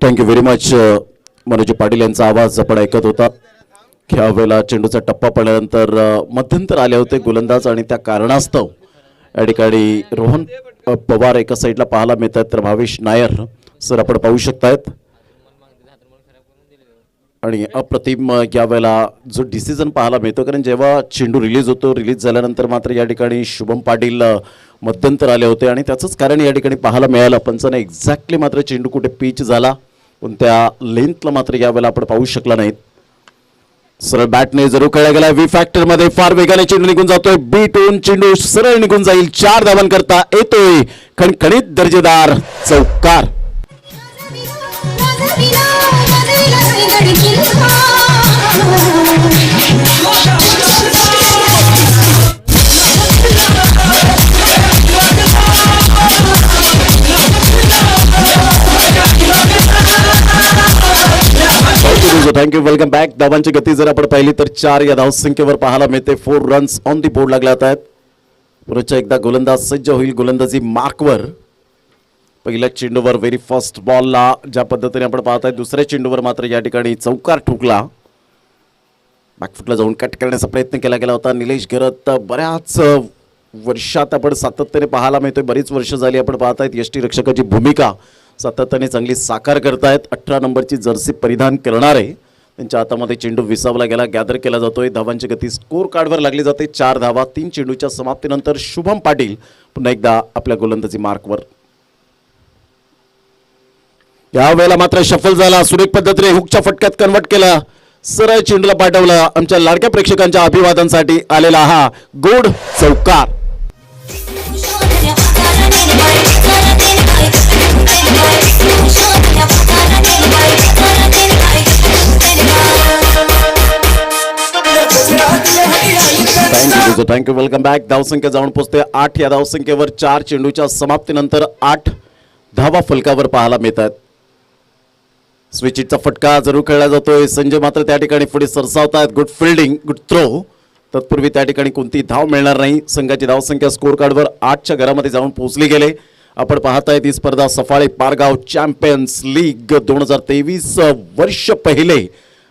Thank you very much Manoj Patil यांचा आवाज आपण ऐकत होता. ह्या वेळेला चेंडूचा टप्पा पडल्यानंतर मध्यंतर आले होते गोलंदाज आणि त्या कारणास्तव या ठिकाणी रोहन पवार एका साईडला पाहायला मिळतात तर भावेश नायर सर आपण पाहू शकतायत. आणि अप्रतिम या वेळेला जो डिसिजन पाहायला मिळतो कारण जेव्हा चेंडू रिलीज होतो रिलीज झाल्यानंतर मात्र या ठिकाणी शुभम पाटील मध्यंतर आले होते आणि त्याचंच कारण या ठिकाणी पाहायला मिळालं. पंचाने एक्झॅक्टली मात्र चेंडू कुठे पिच झाला पण त्या लेंथला मात्र या वेळेला आपण पाहू शकला नाहीत. सरळ बॅटने जरूर खेळला गेला व्ही फॅक्टर मध्ये फार वेगाने चेंडू निघून जातोय. बी टून चेंडू सरळ निघून जाईल. 4 धावांकरता येतोय खणखणीत दर्जेदार चौकार. Thank you welcome back. धावांची गती जर आपण पाहिली तर 4 या धावसंख्येवर पाहायला मिळते. 4 रन्स ऑन दी बोर्ड लागले आहेत. पुढच्या एकदा गोलंदाज सज्ज होईल गोलंदाजी मार्कवर. पहिल्या चेंडूवर व्हेरी फर्स्ट बॉलला ज्या पद्धतीने आपण पाहत आहे दुसऱ्या चेंडूवर मात्र या ठिकाणी चौकार ठोकला. बॅकफुटला जाऊन कट करण्याचा प्रयत्न केला गेला होता. निलेश घरत बऱ्याच वर्षात आपण सातत्याने पाहायला मिळतोय. बरीच वर्ष झाली आपण पाहत आहेत यष्टीरक्षकाची भूमिका सातत्याने चांगली साकार करतायत. 18 नंबरची जर्सी परिधान करणारे त्यांच्या हातामध्ये चेंडू विसावला गेला. गॅदर केला जातोय. धावांची गती स्कोर कार्डवर लागली जाते. 4 धावा 3 चेंडूच्या समाप्तीनंतर शुभम पाटील पुन्हा एकदा आपल्या गोलंदाजी मार्कवर. या वेळेला मात्र शफल झाला. सुरेख पद्धतीने हुकच्या फटक्यात कन्वर्ट केला. सरळ चेंडूला पाठवला. आमच्या लाडक्या प्रेक्षकांच्या अभिवादनासाठी आलेला हा गोड चौकार. Thank you welcome back. धावसंख्या जाऊन पोहोचते 8 या धावसंख्येवर. 4 चेंडूच्या समाप्तीनंतर 8 धावा फलकावर पाहायला मिळतात. स्विचिटचा फटका जरूर खेळला जातोय. संजय मात्र त्या ठिकाणी पुढे सरसावतात. Good fielding good throw. तत्पूर्वी त्या ठिकाणी कोणतीही धाव मिळणार नाही. संघाची धावसंख्या स्कोर कार्डवर 8च्या घरामध्ये जाऊन पोहोचली गेले. आपण पाहताय ती स्पर्धा सफाळे पारगाव चॅम्पियन्स लीग 2023 वर्ष पहिले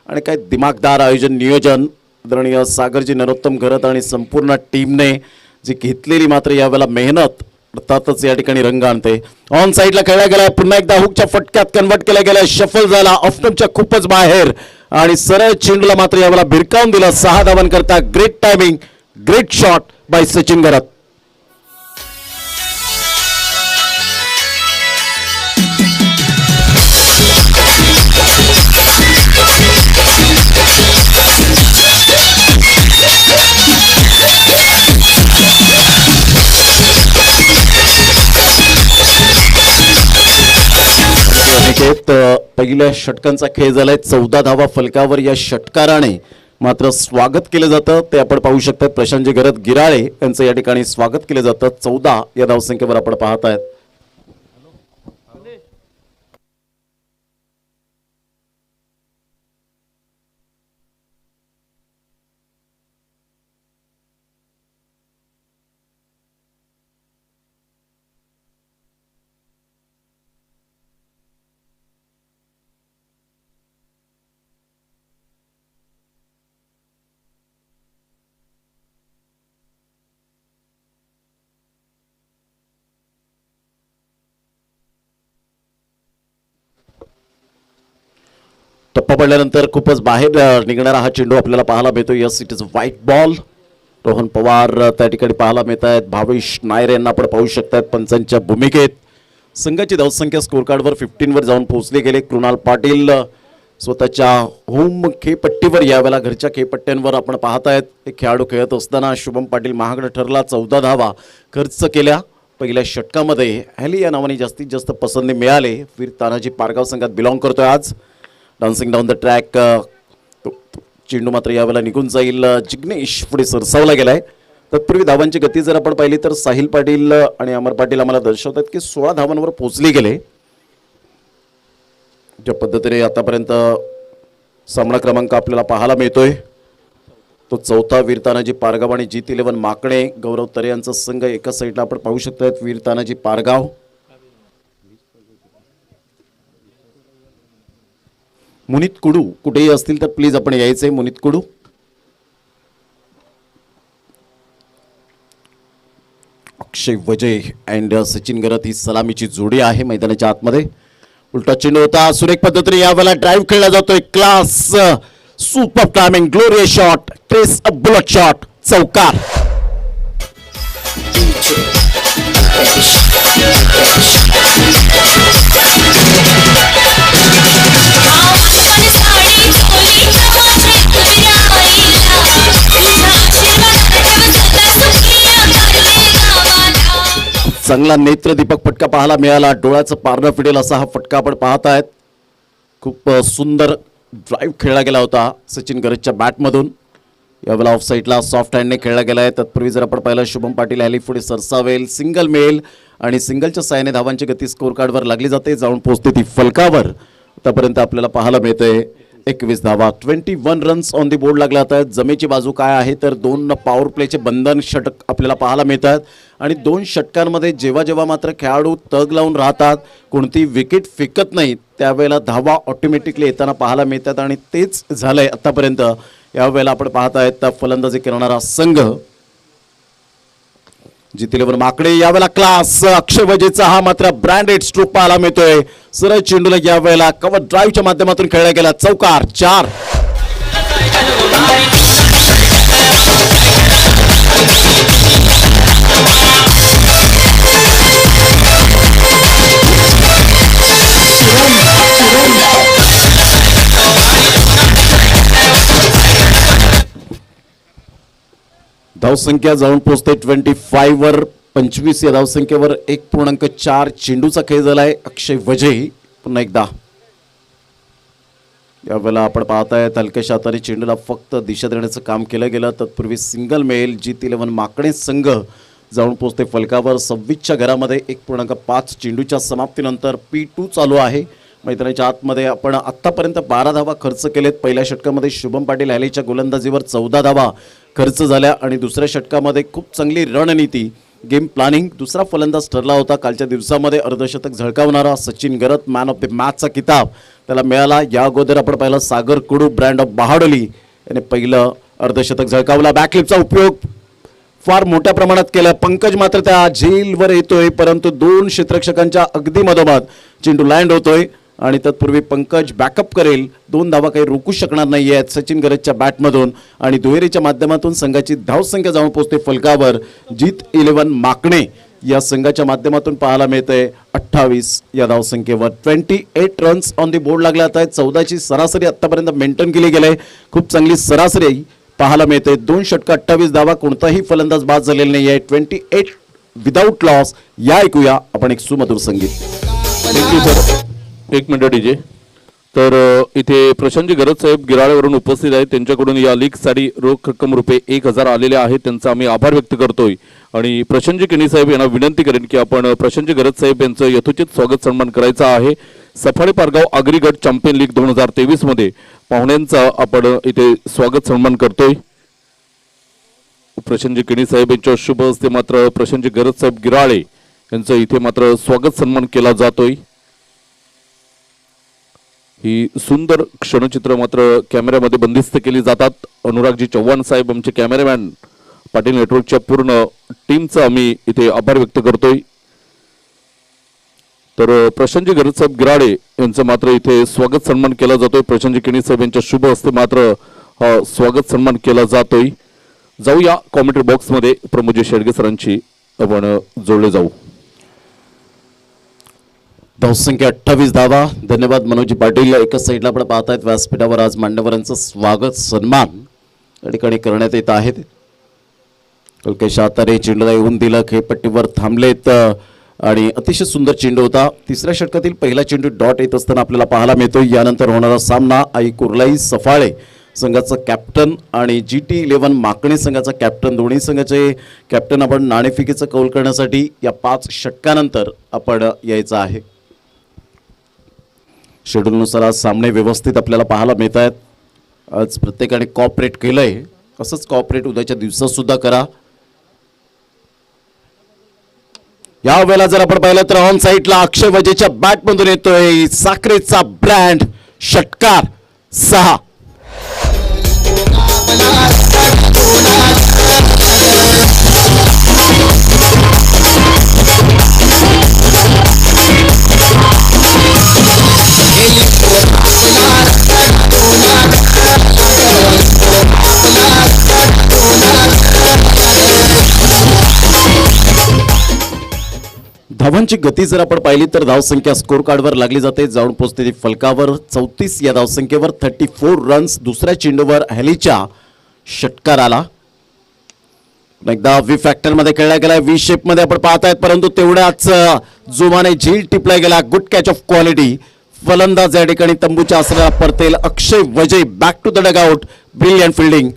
आणि काय दिमागदार आयोजन नियोजन आदरणीय सागरजी नरोत्तम घरत आणि संपूर्ण टीमने जी घेतलेली मात्र यावेळेला मेहनत अर्थातच या ठिकाणी रंग आणते. ऑन साईडला खेळला गेला. पुन्हा एकदा हुकच्या फटक्यात कन्वर्ट केला गेला. शफल झाला ऑफस्टंपच्या खूपच बाहेर आणि सरळ चेंडूला मात्र यावेळेला भिरकावून दिला. 6 धावांकरता. Great timing great shot by Sachin Gharat. पहिल्या षटकांचा खेळ झालाय. 14 धावा फलकावर. या षटकाराने मात्र स्वागत केलं जातं ते आपण पाहू शकता. प्रशांतजी घरत गिराळे यांचं या ठिकाणी स्वागत केलं जातं. 14 या धावसंख्येवर आपण पाहत आहेत. टप्पा पडल्यानंतर खूपच बाहेर निघणारा हा चेंडू आपल्याला पाहायला मिळतो. Yes it is white ball. Rohan Pawar त्या ठिकाणी पाहायला मिळत आहेत. भावेश नायर यांना आपण पाहू शकतात पंचांच्या भूमिकेत. संघाची धावसंख्या स्कोर कार्डवर 15 वर जाऊन पोहोचले गेले. कृणाल पाटील स्वतःच्या होम खेळपट्टीवर यावेळेला घरच्या खेळपट्ट्यांवर आपण पाहतायत. एक खेळाडू खेळत असताना शुभम पाटील महागडा ठरला. 14 धावा खर्च केल्या. पहिल्या षटकामध्ये हॅली या नावाने जास्तीत जास्त पसंती मिळाले. वीर तानाजी पारगाव संघात बिलॉंग करतोय आज. Dancing down the track. चेंडू मात्र यावेळेला निघून जाईल. जिग्नेश पुढे सरसावला गेलाय. तत्पूर्वी धावांची गती जर आपण पाहिली तर साहिल पाटील आणि अमर पाटील आम्हाला दर्शवतात की 16 धावांवर पोहोचले गेले. ज्या पद्धतीने आतापर्यंत सामना क्रमांक आपल्याला पाहायला मिळतोय तो चौथा वीर तानाजी पारगाव आणि जीत 11 माकणे गौरव तरे यांचा संघ एका साईडला आपण पाहू शकतो. वीर तानाजी पारगाव मुनीत कुडू कुठेही असतील तर प्लीज आपण यायचंय. मुनीत कुडू, अक्षय वजय अँड सचिन गरत ही सलामीची जोडी आहे मैदानाच्या आतमध्ये. उलटा चेंडू होता, सुरेख पद्धतीने यावेळेला ड्राईव्ह खेळला जातोय. Class, super timing, glorious shot, trace a bullet shot, चौकार. चांगला नेत्रदीपक फटका पाहायला मिळाला. डोळ्याचं पारणं फिटेल असा हा फटका आपण पाहत आहेत. खूप सुंदर ड्राईव्ह खेळला गेला होता सचिन गरजच्या बॅटमधून. यावेळेला ऑफ साईडला सॉफ्ट हँडने खेळला गेला आहे. तत्पूर्वी जर आपण पाहिलं शुभम पाटील ह्याली पुढे सरसावेल, सिंगल मिळेल आणि सिंगलच्या साहाय्याने धावांची गती स्कोर कार्डवर लागली जाते, जाऊन पोहोचते ती फलकावर. आतापर्यंत आपल्याला पाहायला मिळतंय 21 धावा, 21 रन्स ऑन दी बोर्ड लागले आहेत. जमेची बाजू काय आहे तर 2 पॉवर प्लेचे बंधन षटक आपल्याला पाहायला मिळतात आणि 2 षटकांमध्ये जेव्हा जेव्हा मात्र खेळाडू तग लावून राहतात, कोणती विकेट फेकत नाहीत, त्यावेळेला धावा ऑटोमॅटिकली येताना पाहायला मिळतात आणि तेच झालंय आतापर्यंत. यावेळेला आपण पाहत आहेत फलंदाजी करणारा संघ जितेलेवर माकडे. यावेळेला क्लास, अक्षय वजेचा हा मात्र ब्रँडेड स्ट्रोक पाहायला मिळतोय. सरळ चेंडूला यावेळेला कव्हर ड्राईव्हच्या माध्यमातून खेळला गेला, चौकार, 4. धावसंख्या जाऊन पोहोचते 25 वर. 25 या धावसंख्येवर 1.4 चेंडूचा खेळ झालाय. अक्षय वजय पुन्हा एकदा यावेळेला आपण पाहताय हलक्याशा हाताने चेंडूला फक्त दिशा देण्याचं काम केलं गेलं. तत्पूर्वी सिंगल मेल जीत 11 माकडे संघ जाऊन पोहोचते फलकावर. 26च्या घरामध्ये 1.5 चेंडूच्या समाप्तीनंतर P2 चालू आहे. मैदानाच्या आतमध्ये आपण आत्तापर्यंत 12 धावा खर्च केलेत. पहिल्या षटकामध्ये शुभम पाटील ह्यालीच्या गोलंदाजीवर 14 धावा खर्च झाल्या आणि दुसऱ्या षटकामध्ये खूप चांगली रणनीती, गेम प्लॅनिंग, दुसरा फलंदाज ठरला होता कालच्या दिवसामध्ये. अर्धशतक झळकावणारा सचिन गरत मॅन ऑफ द मॅचचा किताब त्याला मिळाला. या अगोदर आपण पाहिलं सागर कुडू ब्रँड ऑफ बहाडोली याने पहिलं अर्धशतक झळकावला. बॅकलिपचा उपयोग फार मोठ्या प्रमाणात केला. पंकज मात्र त्या झेलवर येतोय, परंतु 2 क्षेत्ररक्षकांच्या अगदी मधोमध चेंडू लँड होतोय आणि तत्पूर्वी पंकज बॅकअप करेल. 2 धावा काही रोखू शकणार नाही आहेत सचिन गरजच्या बॅटमधून आणि दुहेरीच्या माध्यमातून संघाची धावसंख्या जाऊन पोहोचते फलकावर. जीत 11 माकणे या संघाच्या माध्यमातून पाहायला मिळते 28 या धावसंख्येवर. 28 रन्स ऑन दी बोर्ड लागल्यात आहेत. 14ची सरासरी आतापर्यंत मेंटेन केली गेली. खूप चांगली सरासरी पाहायला मिळते. 2 षटक 28 धावा, कोणताही फलंदाज बाद झालेला नाही आहे. 28 विदाऊट लॉस. या ऐकूया आपण एक सुमधुर संगीत. एक मिनिट डीजे. तर इथे प्रशांतजी गरज साहेब गिराळेवरून उपस्थित आहेत. त्यांच्याकडून या लीगसाठी रोख रक्कम रुपये 1000 आलेले आहेत. त्यांचा आम्ही आभार व्यक्त करतोय आणि प्रशांतजी केणी साहेब यांना विनंती करेन की आपण प्रशांतजी गरज साहेब यांचं यथोचित स्वागत सन्मान करायचा आहे. सफाळे पारगाव आगरी गट चॅम्पियन लीग 2023 मध्ये पाहुण्यांचा आपण इथे स्वागत सन्मान करतोय. प्रशांतजी केणी साहेब यांच्या शुभ हस्ते मात्र प्रशांतजी गरज साहेब गिराळे यांचं इथे मात्र स्वागत सन्मान केला जातोय. ही सुंदर क्षणचित्र मात्र कॅमेऱ्यामध्ये बंदिस्त केली जातात. अनुरागजी चव्हाण साहेब आमचे कॅमेरामॅन, पाटील नेटवर्कच्या पूर्ण टीमचा आम्ही इथे आभार व्यक्त करतोय. तर प्रशांतजी गरज साहेब गिराळे यांचं मात्र इथे स्वागत सन्मान केला जातोय. प्रशांतजी केणी साहेब यांच्या शुभ हस्ते मात्र स्वागत सन्मान केला जातोय. जाऊया कॉमेंट्री बॉक्स मध्ये प्रमोदजी शेडगे सरांची आपण जोडले जाऊ. धावसंख्या 28 धावा. धन्यवाद मनोजी पाटील. एकाच साईडला आपण पाहतायत व्यासपीठावर आज मान्यवरांचं स्वागत सन्मान या ठिकाणी करण्यात येत आहेत. हलक्याशा हाताने चेंडूला येऊन दिलं, खेळपट्टीवर थांबलेत आणि अतिशय सुंदर चेंडू होता. तिसऱ्या षटकातील पहिला चेंडू डॉट येत असताना आपल्याला पाहायला मिळतो. यानंतर होणारा सामना आई कुर्लाई सफाळे संघाचा कॅप्टन आणि GT11 माकणे संघाचा कॅप्टन, दोन्ही संघाचे कॅप्टन आपण नाणेफेकीचा कौल करण्यासाठी या 5 षटकानंतर आपण यायचं आहे. शेड्यूलनुसार आज सामने व्यवस्थित आपल्याला पाहायला मिळत आहेत. आज प्रत्येकाने कॉपरेट केलंय, असंच कॉपरेट उद्याच्या दिवसात सुद्धा करा. यावेळेला जर आपण पाहिलं तर ऑन साईडला अक्षय वजेच्या बॅटमधून येतोय साखरेचा ब्रँड षटकार 6. धावांची गती जर आपण पाहिली तर धावसंख्या स्कोर कार्डवर लागली जाते, जाऊन पोहोचते ती फलकावर 34 या धावसंख्येवर. 34 रन्स दुसऱ्या चेंडूवर हॅलीच्या षटकाराला. एकदा व्ही फॅक्टर मध्ये खेळला गेला, व्ही शेप मध्ये आपण पाहतायत, परंतु तेवढ्याच जोमाने झील टिपला गेला. Good catch of quality. फलंदाज या ठिकाणी तंबूच्या आसनाला परतेल. Akshay Vajay back to the dugout. Brilliant fielding.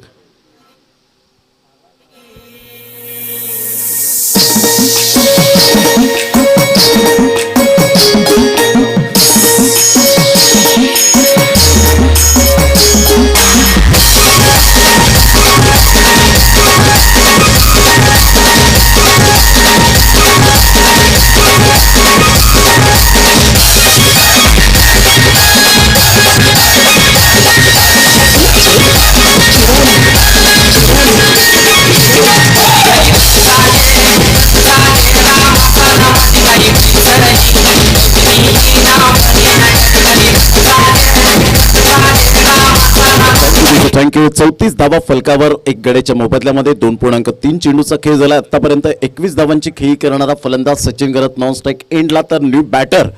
Thank you. 34 धावा फलकावर एक गड्याच्या मोबदल्यामध्ये 2.3 चेंडूचा खेळ झाला. आतापर्यंत 21 धावांची खेळी करणारा फलंदाज सचिन घरत नॉन स्ट्राईक एंडला, तर new batter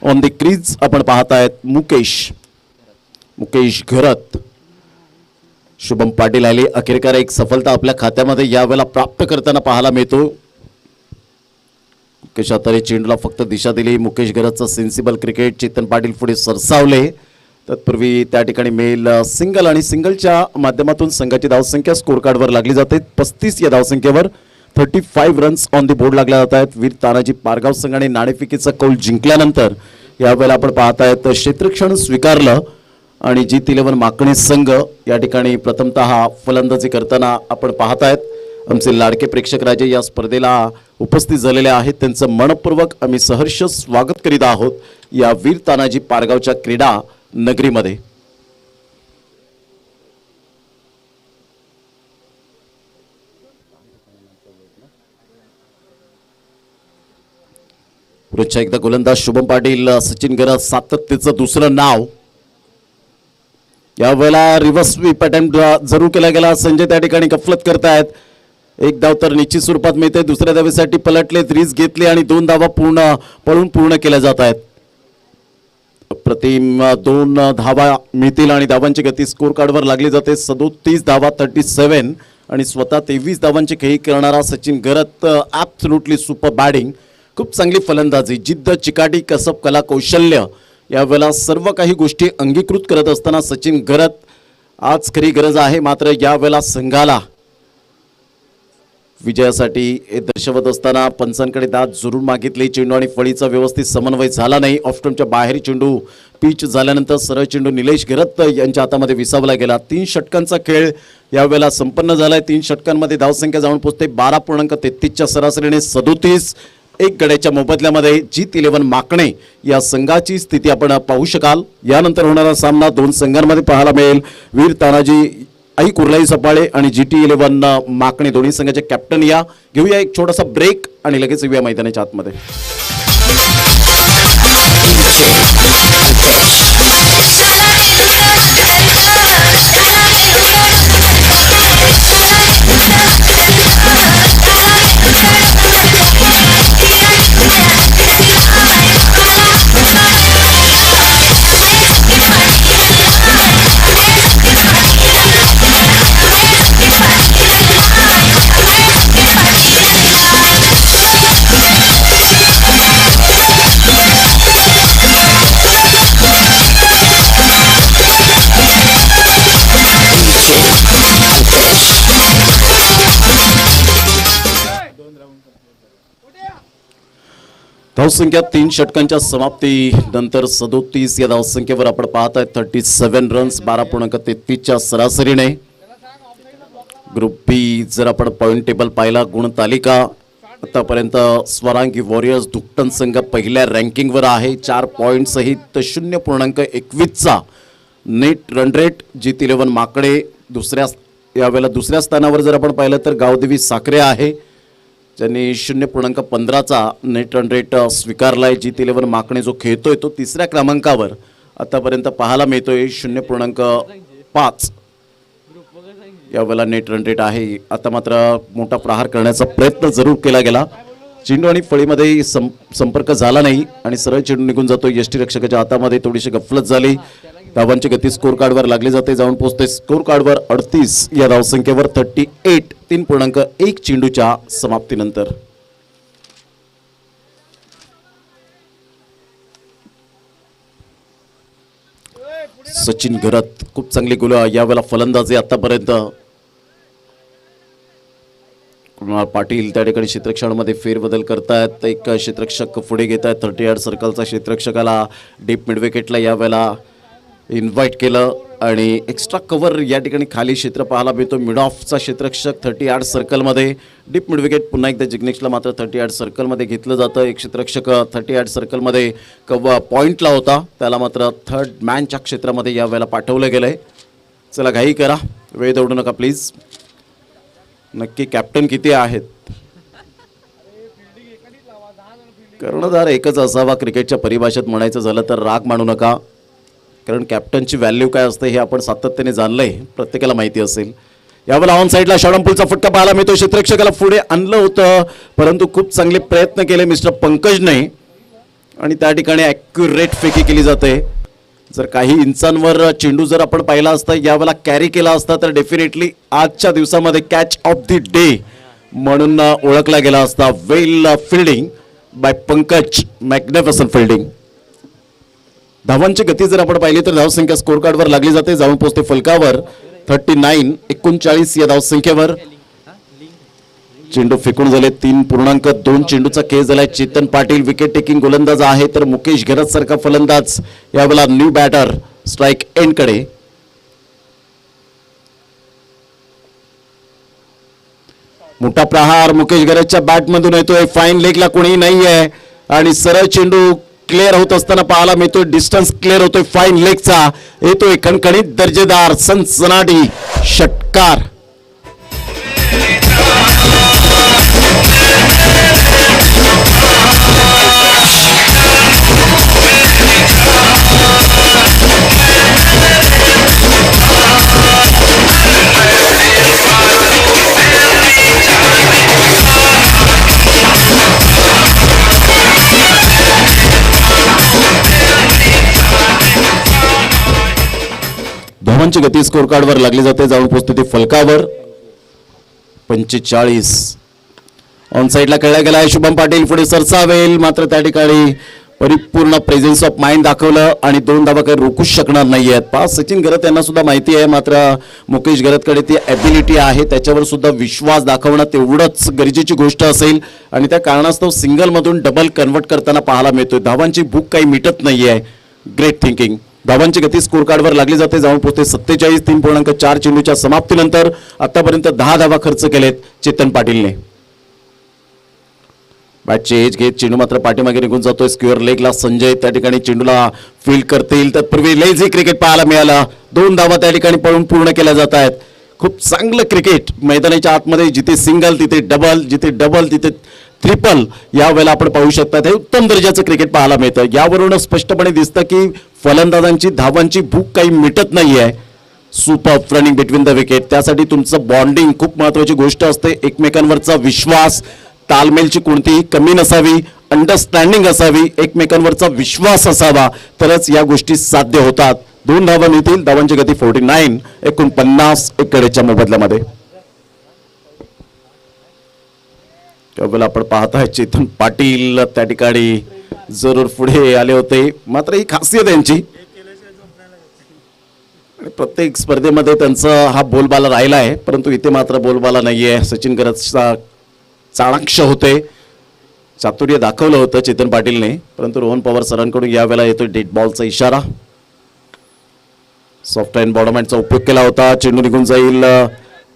on the crease आपण पाहतायत मुकेश घरत. शुभम पाटील आले. अखेरकार एक सफलता आपल्या खात्यामध्ये यावेळेला प्राप्त करताना पाहायला मिळतो. मुकेश आतारे चेंडूला फक्त दिशा दिली. मुकेश घरतचं सेन्सिबल क्रिकेट. चेतन पाटील पुढे सरसावले. तत्पूर्वी त्या ठिकाणी मेल सिंगल आणि सिंगलच्या माध्यमातून संघाची धावसंख्या स्कोर कार्डवर लागली जाते. 35 या धावसंख्येवर 35 रन्स ऑन दी बोर्ड लागल्या जात आहेत. वीर तानाजी पारगाव संघाने नाणेफेकीचा कौल जिंकल्यानंतर यावेळेला आपण पाहतायत क्षेत्ररक्षण स्वीकारलं आणि G11 माकणे संघ या ठिकाणी प्रथमतः फलंदाजी करताना आपण पाहतायत. आमचे लाडके प्रेक्षक राजे या स्पर्धेला उपस्थित झालेले आहेत. त्यांचं मनपूर्वक आम्ही सहर्ष स्वागत करीत आहोत या वीर तानाजी पारगावच्या क्रीडा नगरीमध्ये. पुढच्या एकदा गोलंदाज शुभम पाटील. सचिन घरत सातत्याचं दुसरं नाव. यावेळेला रिव्हर्स स्वीप अटेम्प्ट जरूर केला गेला. संजय त्या ठिकाणी गफलत करतायत. एक धाव तर निश्चित स्वरूपात मिळते. दुसऱ्या धावेसाठी पलटले, रिस्क घेतली आणि 2 धावा पूर्ण केल्या जात आहेत. प्रतिम 2 धावा मिळतील आणि धावांची गती स्कोर कार्डवर लागली जाते. 37 धावा 37 आणि स्वतः 23 धावांची खेळी करणारा Sachin Gharat. Absolutely super batting. खूप चांगली फलंदाजी, जिद्द, चिकाटी, कसब, कला, कौशल्य यावेळेला सर्व काही गोष्टी अंगीकृत करत असताना सचिन घरत आज खरी गरज आहे. मात्र यावेळेला संघाला विजयासाठी हे दर्शवत असताना पंचांकडे दाद जरूर मागितले. चेंडू आणि फळीचा व्यवस्थित समन्वय झाला नाही. ऑफस्टंपच्या बाहेर चेंडू पिच झाल्यानंतर सरळ चेंडू निलेश घरत यांच्या हातामध्ये विसावला गेला. 3 षटकांचा खेळ यावेळेला संपन्न झालाय. 3 षटकांमध्ये धावसंख्या जाऊन पोहोचते 12.33च्या सरासरीने. 37 एक गड्याच्या मोबदल्यामध्ये G11 माकणे या संघाची स्थिती आपण पाहू शकाल. यानंतर होणारा सामना 2 संघांमध्ये पाहायला मिळेल. वीर तानाजी आई कुर्लाई सपाळे आणि G11 माकणे दोन्ही संघाचे कॅप्टन. या घेऊया एक छोटासा ब्रेक आणि लगेच येऊया मैदानाच्या आतमध्ये. धावसंख्या 3 षटकांच्या समाप्ती नंतर 37 या धावसंख्येवर आपण पाहताय. 37 रन्स 12.33च्या सरासरीने. ग्रुप बी जर आपण पॉइंट टेबल पाहिला, गुणतालिका आतापर्यंत स्वरांगी वॉरियर्स दुकटन संघ पहिल्या रँकिंगवर आहे 4 पॉईंट सहित 0.21चा नेट रन रेट. जीत 11 माकडे यावेळेला दुसऱ्या स्थानावर जर आपण पाहिलं तर गावदेवी साखरे आहे ज्यांनी 0.15चा नेट रन रेट स्वीकारलाय. जीत 11 माकडे जो खेळतोय तो तिसऱ्या क्रमांकावर आतापर्यंत पाहायला मिळतोय 0.5 यावेळेला नेट रन रेट आहे. आता मात्र मोठा प्रहार करण्याचा प्रयत्न जरूर केला गेला. चेंडू आणि फळीमध्ये संपर्क झाला नाही आणि सरळ चेंडू निघून जातो. यष्टीरक्षकाच्या हातामध्ये थोडीशी गफलत झाली. धावांची गती स्कोर कार्डवर लागली जाते. जाऊन पोहोचते स्कोर कार्डवर 38 या धावसंख्येवर 38 3.1 चेंडूच्या समाप्तीनंतर. सचिन घरत खूप चांगली गोल यावेळेला फलंदाजी आतापर्यंत. कुणाल पाटील त्या ठिकाणी क्षेत्ररक्षणामध्ये फेरबदल करतायत. एक क्षेत्ररक्षक पुढे घेत आहेत. 38 सर्कलचा क्षेत्ररक्षकाला डीप मिड विकेटला यावेळेला इन्व्हाइट केलं आणि एक्स्ट्रा कव्हर या ठिकाणी खाली क्षेत्र पाहायला मिळतो. मिड ऑफचा क्षेत्ररक्षक 38 सर्कलमध्ये. डीप मिड विकेट पुन्हा एकदा जिग्नेशला मात्र 38 सर्कलमध्ये घेतलं जातं. एक क्षेत्ररक्षक 38 सर्कलमध्ये पॉईंटला होता त्याला मात्र थर्ड मॅनच्या क्षेत्रामध्ये यावेळेला पाठवलं गेलं आहे. चला घाई करा, वेळ दौडू नका प्लीज. नक्की कॅप्टन किती आहेत? कर्णधार एकच असावा क्रिकेटच्या परिभाषेत म्हणायचं झालं तर. राग मानू नका, कारण कॅप्टनची व्हॅल्यू काय असते हे आपण सातत्याने जाणलंय, प्रत्येकाला माहिती असेल. यावेळेला ऑन साईडला शॉर्टपुलचा फटका पाहायला मिळतो. क्षेत्ररक्षकाला पुढे आणलं होतं परंतु खूप चांगले प्रयत्न केले मिस्टर पंकजने आणि त्या ठिकाणी ॲक्युरेट फेकी केली जाते. जर काही इंचांवर चेंडू जर आपण पाहिला असता यावेळेला कॅरी केला असता तर डेफिनेटली आजच्या दिवसामध्ये कॅच ऑफ द डे म्हणून ओळखला गेला असता. Well fielding by Pankaj, magnificent fielding. धावांची गती जर आपण पाहिली तर धावसंख्या स्कोर कार्डवर लागली जाते. जाऊन पोहोचते फलकावर 39 या धावसंख्येवर. चेंडू फेकून झाले 3.2 चेंडूचा खेळ झालाय. चेतन पाटील विकेट टेकिंग गोलंदाज आहे तर मुकेश घरत सारखा फलंदाज यावेळेला न्यू बॅटर स्ट्राईक एंड कडे. मोठा प्रहार मुकेश घरतच्या बॅट मधून येतोय. फाईन लेगला कोणी नाहीये आणि सरळ चेंडू क्लिअर होत असताना पाहायला मिळतोय. डिस्टन्स क्लिअर होतोय फाईन लेगचा. येतोय खणखणीत दर्जेदार सनसनाटी षटकार. धावांची गती स्कोर कार्डवर लागली जाते. जाऊन पोहोचते ते फलकावर 45. ऑन साईडला खेळला गेलाय. शुभम पाटील पुढे सरसावेल मात्र त्या ठिकाणी परिपूर्ण प्रेझेन्स ऑफ माइंड दाखवलं आणि 2 धावा काही रोखूच शकणार नाहीयेत. पास सचिन घरत यांना सुद्धा माहिती आहे मात्र मुकेश घरतकडे ती ॲबिलिटी आहे त्याच्यावर सुद्धा विश्वास दाखवणं तेवढंच गरजेची गोष्ट असेल आणि त्या कारणास्तव सिंगलमधून डबल कन्वर्ट करताना पाहायला मिळतोय. धावांची भूक काही मिटत नाहीये. Great thinking. धावांची गती स्कोर कार्डवर लागली जाते. जाऊन पोहोचते 47 3.4 चेंडूच्या समाप्तीनंतर. आतापर्यंत 10 धावा खर्च केलेत चेतन पाटीलने. बॅटचे एज घेत चेंडू मात्र पाठीमागे निघून जातोय. स्क्वेअर लेगला संजय त्या ठिकाणी चेंडूला फील्ड करतील. तत्पूर्वी लेझी क्रिकेट पाहायला मिळाला. 2 धावा त्या ठिकाणी पळून पूर्ण केल्या जात आहेत. खूप चांगलं क्रिकेट मैदानाच्या आतमध्ये. जिथे सिंगल तिथे डबल, जिथे डबल तिथे ट्रिपल यावेळेला आपण पाहू शकता. हे उत्तम दर्जाचं क्रिकेट पाहायला मिळतं. यावरून स्पष्टपणे दिसतं की फलंदाजांची धावांची भूक काही मिटत नाहीये. Super running between the wicket. त्यासाठी तुमचं बॉन्डिंग खूप महत्वाची गोष्ट असते. एकमेकांवरचा विश्वास, तालमेलची कोणतीही कमी नसावी, अंडरस्टँडिंग असावी, एकमेकांवरचा विश्वास असावा तरच या गोष्टी साध्य होतात. 2 धावा मिळतील. धावांची गती 49 49 एकेच्या मोबदल्यामध्ये. त्यावेळेला आपण पाहताय चेतन पाटील त्या ठिकाणी जरूर पुढे आले होते मात्र ही खासियत यांची प्रत्येक स्पर्धेमध्ये त्यांचा हा बोलबाला राहिला आहे परंतु इथे मात्र बोलबाला नाहीये. सचिन घरतचा चाणाक्ष होते. चातुर्य दाखवलं होतं चेतन पाटीलने परंतु रोहन पवार सरांकडून यावेळेला येतोय डेड बॉलचा इशारा. सॉफ्ट अँड बॉडमॅनचा उपयोग केला होता. चेंडू निघून जाईल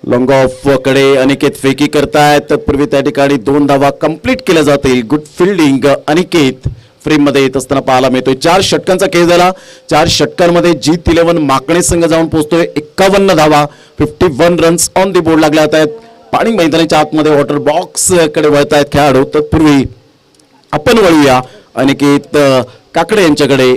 लॉंग ऑफ कडे अनिकेत फेकी करतायत. तत्पूर्वी त्या ठिकाणी 2 धावा कंप्लीट केल्या जातील. गुड फिल्डिंग अनिकेत फ्रेम मध्ये येत असताना पाहायला मिळतोय. 4 षटकांचा खेळ झाला. 4 षटकांमध्ये G11 माकणे संघ जाऊन पोहोचतोय. 51 धावा, 51 रन्स ऑन दी बोर्ड लागल्या आहेत. पाणी मैदानाच्या आतमध्ये वॉटर बॉक्स कडे वळत आहेत खेळाडू. तत्पूर्वी आपण वळूया अनिकेत काकडे यांच्याकडे.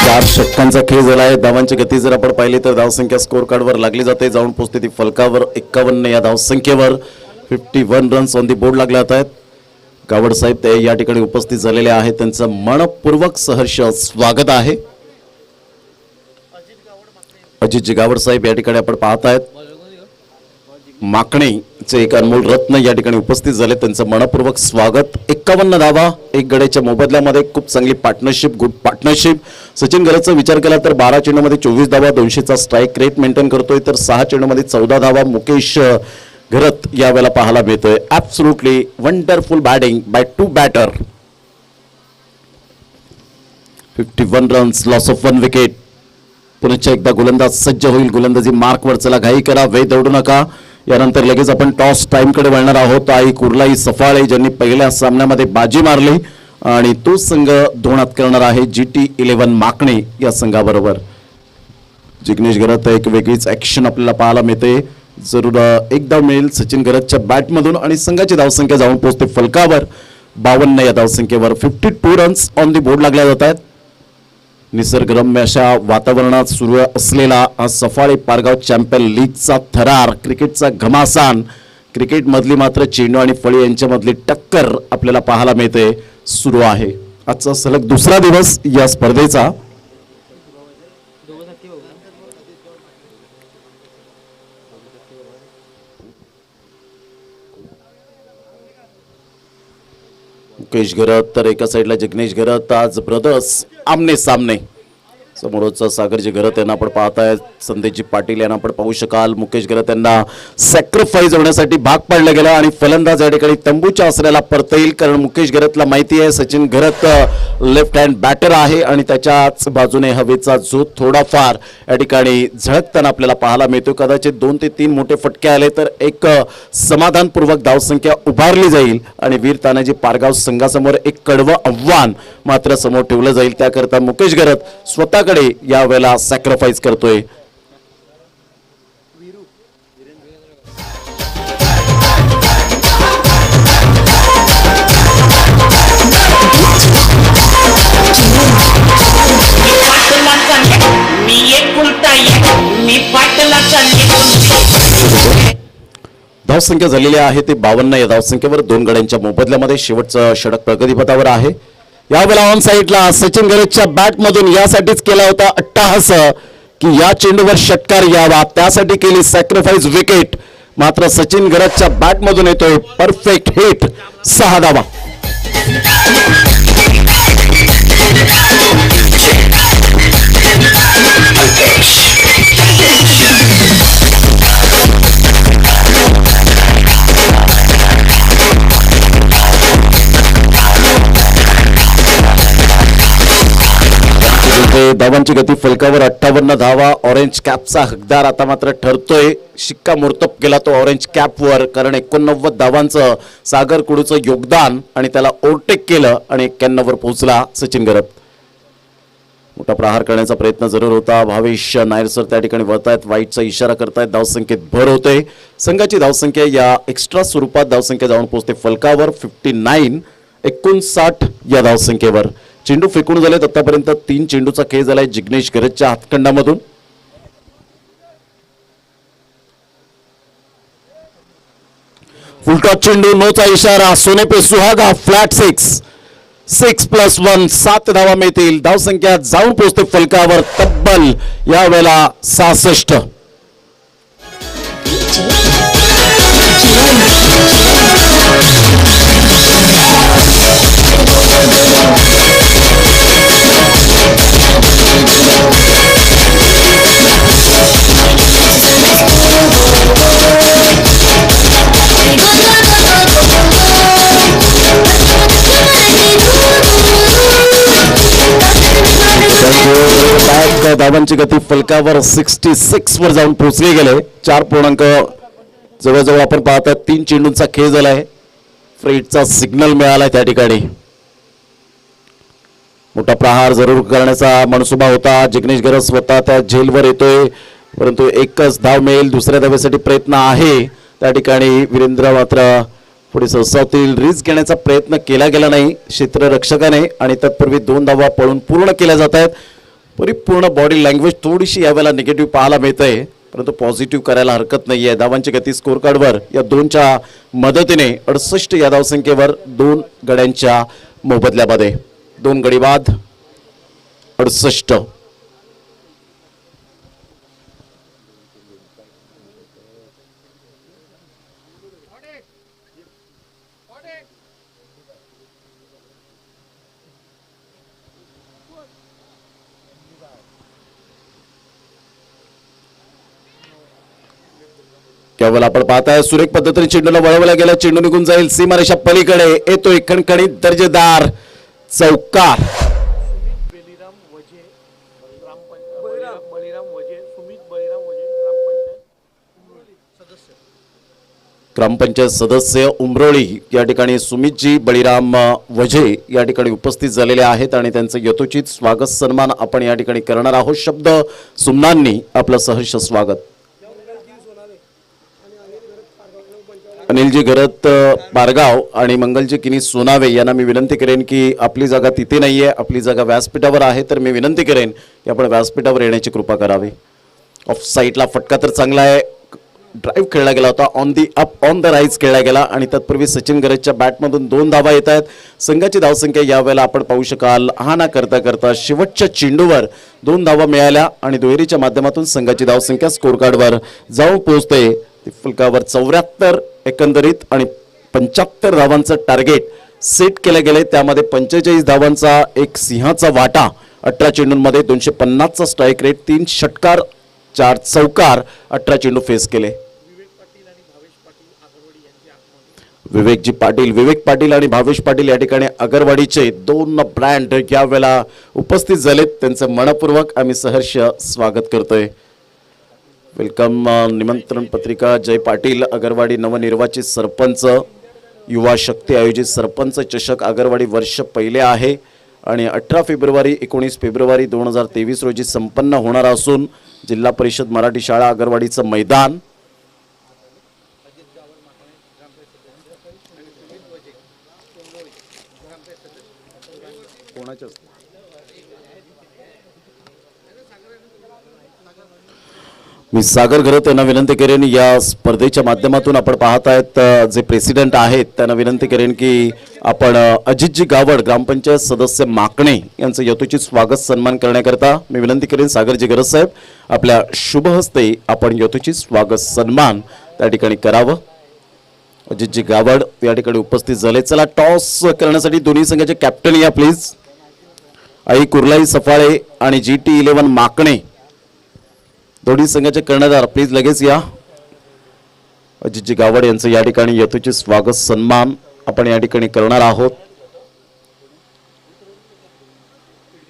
चार षटकांचा खेळ झाला आहे. धावांची गती जर आपण पाहिली तर धावसंख्या स्कोर कार्डवर लागली जाते. जाऊन पोहोचते ती फलकावर 51 या धावसंख्येवर. 51 रन्स ऑन दी बोर्ड लागले जात आहेत. गावड साहेब ते या ठिकाणी उपस्थित झालेले आहेत. त्यांचं मनपूर्वक सहर्ष स्वागत आहे. अजितजी गावड साहेब या ठिकाणी आपण पाहत आहेत. माकणेचे एक अनमोल रत्न या ठिकाणी उपस्थित झाले. त्यांचं मनपूर्वक स्वागत. 51 धावा 1 गड्याच्या मोबदल्यामध्ये खूप चांगली पार्टनरशिप, गुड पार्टनरशिप. सचिन गरजचा विचार केला तर 12 चेंडूमध्ये 24 धावा, 200चा स्ट्राईक रेट मेंटेन करतोय. तर 6 चेंडूमध्ये 14 धावा मुकेश घरत यावेळेला पाहायला मिळतोय. Absolutely wonderful batting by 2 batter. 51 runs, loss of 1 wicket. पुन्हा एकदा गोलंदाज सज्ज होईल. गोलंदाजी मार्कवर. चला घाई करा, वेळ दौडू नका. यानंतर लगेच आपण टॉस टाइम कडे वळणार आहोत. आई कुर्लाई सफाळे ज्यांनी पहिल्या सामन्यामध्ये बाजी मारली आणि तो संघ धोणात करणार आहे GT11 माकणे या संघाबरोबर. जिग्नेश घरत एक वेगळीच ऍक्शन आपल्याला पाहायला मिळते. जरूर एकदा मिळेल सचिन घरतच्या बॅटमधून आणि संघाची धावसंख्या जाऊन पोहोचते फलकावर 52 या धावसंख्येवर. 52 रन्स ऑन दी बोर्ड लागल्या जात आहेत. निसर्गरम्य अशा वातावरणात सुरू असलेला हा सफाळे पारगाव चॅम्पियन लीगचा थरार, क्रिकेटचा घमासान, क्रिकेटमधली मात्र चेंडू आणि फळी यांच्यामधली टक्कर आपल्याला पाहायला मिळते सुरू आहे. आजचा सलग दुसरा दिवस या स्पर्धेचा. मुकेश घरत तर एका साईडला जिग्नेश घरत. आज ब्रदर्स आमने सामने. समोरचा सागरजी घरत यांना आपण पाहताय. संदेशजी पाटील यांना आपण पाहू शकाल. मुकेश घरत यांना सॅक्रिफाईस होण्यासाठी भाग पाडलं गेलं आणि फलंदाज या ठिकाणी तंबूच्या आसऱ्याला परत येईल. कारण मुकेश घरतला माहिती आहे सचिन घरत लेफ्ट हँड बॅटर आहे आणि त्याच्याच बाजूने हवेचा जो थोडाफार या ठिकाणी झळकताना आपल्याला पाहायला मिळतो. कदाचित 2 ते 3 मोठे फटके आले तर एक समाधानपूर्वक धावसंख्या उभारली जाईल आणि वीर तानाजी पारगाव संघासमोर एक कडवं आव्हान मात्र समोर ठेवलं जाईल. त्याकरता मुकेश घरत स्वतःकडे यावेळेला सॅक्रिफाईस करतोय. धावसंख्या झालेली आहे ते 52 या धावसंख्येवर 2 गड्यांच्या मोबदल्यामध्ये. शेवटचं षटक प्रगतीपथावर आहे. यावेळेला ऑन साईडला सचिन घरतच्या बॅटमधून यासाठीच केला होता अट्टाहास की या चेंडूवर षटकार यावा, त्यासाठी केली सॅक्रिफाईस विकेट. मात्र सचिन घरतच्या बॅटमधून येतोय परफेक्ट हिट, 6 धावा. धावांची गती फलकावर 58 धावा. ऑरेंज कॅपचा हकदार आता मात्र ठरतोय. शिक्कामोर्तब केला तो ऑरेंज कॅपवर, कारण 89 धावांचं सागर कुडूचं योगदान आणि त्याला ओव्हरटेक केलं आणि 91 वर पोहोचला सचिन घरत. मोठा प्रहार करण्याचा प्रयत्न जरूर होता. भावेश नायर सर त्या ठिकाणी वळतायत, वाईटचा इशारा करतायत. धावसंख्येत भर होते. संघाची धावसंख्या या एक्स्ट्रा स्वरूपात धावसंख्या जाऊन पोहोचते फलकावर 59 या धावसंख्येवर. चेंडू फेकून झालेत आतापर्यंत 3 चेंडूचा खेळ झालाय जिग्नेश गरजच्या हातखंडामधून. फुलटॉस चेंडू, नोचा इशारा, सोने पे सुहागा, फ्लॅट 6+1 7 धावा मिळतील. धावसंख्या जाऊन पोहोचते फलकावर तब्बल यावेळेला 66. धावांची गती फलकावर 66 वर जाऊन पोहोचले गेले. 4 पूर्णांक जवळजवळ आपण पाहतात 3 चेंडूंचा खेळ झालाय. फ्रेडचा सिग्नल मिळालाय त्या ठिकाणी. मोठा प्रहार जरूर करण्याचा मनसुबा होता. जिग्नेश गरज स्वतः त्या झेलवर येतोय, परंतु एकच धाव मिळेल. दुसऱ्या धावेसाठी प्रयत्न आहे त्या ठिकाणी. वीरेंद्र मात्र पुढे सहसावतील. रिस्क घेण्याचा प्रयत्न केला गेला नाही क्षेत्ररक्षकाने आणि तत्पूर्वी 2 धावा पळून पूर्ण केल्या जात आहेत. परिपूर्ण बॉडी लँग्वेज थोडीशी यावेळेला निगेटिव्ह पाहायला मिळते, परंतु पॉझिटिव्ह करायला हरकत नाहीये. धावांची गती स्कोर कार्डवर या 2च्या मदतीने 68 या धावसंख्येवर 2 गड्यांच्या मोबदल्यामध्ये 2 गडी बाद 68. केवळ आपण पाहताय सुरेख पद्धतीने चेंडूला वळवला गेला. चेंडू निघून जाईल सीमारेषा पलीकडे. येतोय खणखणीत दर्जेदार चौकार. ग्रामपंचायत सदस्य उमरोळी या ठिकाणी सुमितजी बळीराम वजे या ठिकाणी उपस्थित झालेले आहेत आणि त्यांचं यथोचित स्वागत सन्मान आपण या ठिकाणी करणार आहोत. शब्द सुमनांनी आपलं सहर्ष स्वागत. अनिलजी घरत पारगाव आणि मंगलजी किनी सोनावे यांना मी विनंती करेन की आपली जागा तिथे नाहीये, आपली जागा व्यासपीठावर आहे, तर मी विनंती करेन की आपण व्यासपीठावर येण्याची कृपा करावी. ऑफ साईडला फटका तर चांगला आहे. ड्राईव्ह खेळला गेला होता. ऑन द राईज खेळला गेला आणि तत्पूर्वी सचिन गरजच्या बॅटमधून 2 धावा येत आहेत. संघाची धावसंख्या यावेळेला आपण पाहू शकाल हा ना करता करता शेवटच्या चेंडूवर 2 धावा मिळाल्या आणि दुहेरीच्या माध्यमातून संघाची धावसंख्या स्कोर कार्डवर जाऊन पोहोचते फलकावर 74 एकंदरीत आणि 75 धावांचं टार्गेट सेट केलं गेले. त्यामध्ये 45 धावांचा एक सिंहाचा वाटा. 18 चेंडूंमध्ये 250चा स्ट्राईक रेट, 3 षटकार 4 चौकार, 18 चेंडू फेस केले. विवेक पाटील आणि भावेश पाटील या ठिकाणी अगरवाडीचे 2 ब्रँड यावेळेला उपस्थित झालेत. त्यांचं मनपूर्वक आम्ही सहर्ष स्वागत करतोय. वेलकम. निमंत्रण पत्रिका जय पाटील अगरवाडी नवनिर्वाचित सरपंच युवा शक्ती आयोजित सरपंच चषक अगरवाडी वर्ष पहिले आहे आणि 18 फेब्रुवारी 19 फेब्रुवारी 2023 रोजी संपन्न होणार असून जिल्हा परिषद मराठी शाळा अगरवाडीचं मैदान मी सागर घरत यांना विनंती करेन या स्पर्धेच्या माध्यमातून आपण पाहत आहेत जे प्रेसिडेंट आहेत त्यांना विनंती करेन की आपण अजितजी गावड ग्रामपंचायत सदस्य माकणे यांचं यथोचित स्वागत सन्मान करण्याकरता मी विनंती करेन सागरजी गरज साहेब आपल्या शुभ हस्ते आपण यथोचित स्वागत सन्मान त्या ठिकाणी करावं. अजितजी गावड या ठिकाणी उपस्थित झाले. चला टॉस करण्यासाठी दोन्ही संघाचे कॅप्टन या प्लीज. आई कुर्लाई सफाळे आणि GT11 माकणे दोन्ही संघाचे कर्णधार प्लीज लगेच या. अजितजी गावड यांचं या ठिकाणी यथोचित स्वागत सन्मान आपण या ठिकाणी करणार आहोत.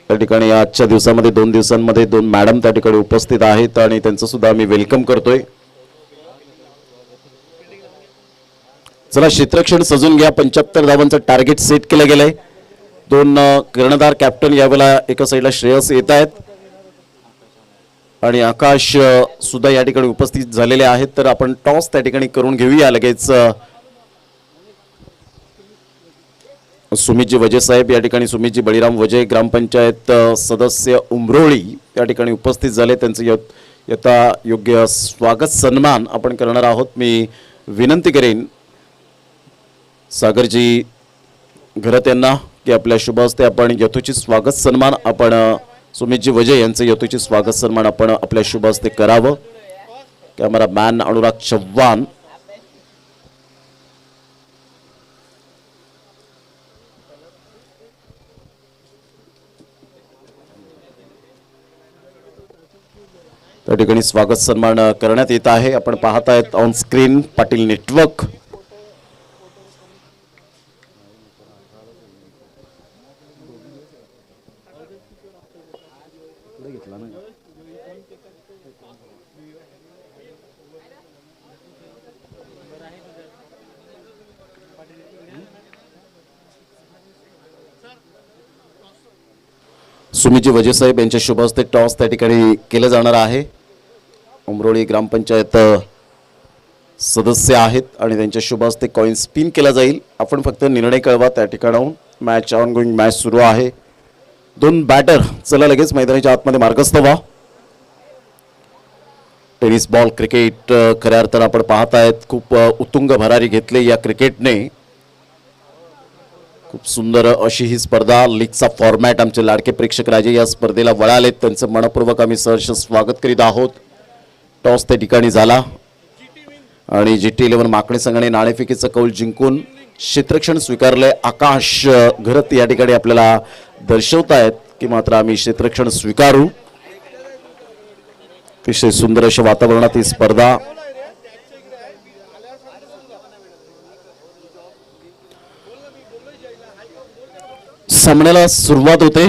त्या ठिकाणी आजच्या दिवसामध्ये 2 दिवसांमध्ये 2 मॅडम त्या ठिकाणी उपस्थित आहेत आणि त्यांचं सुद्धा आम्ही वेलकम करतोय. चला क्षेत्रक्षण सजून घ्या. 75 धावांचं टार्गेट सेट केलं गेलंय. दोन कर्णधार कॅप्टन यावेळेला एका साईडला श्रेयस येत आहेत आणि आकाश सुद्धा या ठिकाणी उपस्थित झालेले आहेत. तर आपण टॉस त्या ठिकाणी करून घेऊया लगेच. सुमितजी वजे साहेब या ठिकाणी, सुमितजी बळीराम वजे ग्रामपंचायत सदस्य उमरोळी या ठिकाणी उपस्थित झाले. त्यांचं यथा योग्य स्वागत सन्मान आपण करणार आहोत. मी विनंती करेन सागरजी घरत यांना की आपल्या शुभ हस्ते आपण यथोचित स्वागत सन्मान आपण सुमितजी वजे यांचं यथोचित स्वागत सन्मान आपण आपल्या शुभ हस्ते करावं. कॅमेरामॅन अनुराग चव्हाण त्या ठिकाणी स्वागत सन्मान करण्यात येत आहे. आपण पाहत आहेत ऑन स्क्रीन पाटील नेटवर्क. सुमितजी वजे साहेब यांच्या शुभ हस्ते टॉस त्या ठिकाणी केलं जाणार आहे. उमरोळी ग्रामपंचायत सदस्य आहेत आणि त्यांच्या शुभ हस्ते कॉइन स्पिन केला जाईल. आपण फक्त निर्णय कळवा त्या ठिकाणाहून. मॅच ऑन गोईंग मॅच सुरू आहे. दोन बॅटर चला लगेच मैदानाच्या आतमध्ये मार्गस्थ व्हा. टेनिस बॉल क्रिकेट खऱ्या अर्थानं आपण पाहत आहेत खूप उत्तुंग भरारी घेतली या क्रिकेटने. खूप सुंदर अशी ही स्पर्धा, लीगचा फॉर्मॅट. आमचे लाडके प्रेक्षक राजे या स्पर्धेला वळालेत, त्यांचं मनपूर्वक आम्ही सहर्ष स्वागत करीत आहोत. टॉस त्या ठिकाणी झाला आणि GT11 माकडे संघाने नाणेफेकीचं कौल जिंकून क्षेत्ररक्षण स्वीकारलंय. आकाश घरत या ठिकाणी आपल्याला दर्शवतायत की मात्र आम्ही क्षेत्ररक्षण स्वीकारू. अतिशय सुंदर अशा वातावरणात ही स्पर्धा. सामन्याला सुरुवात होते.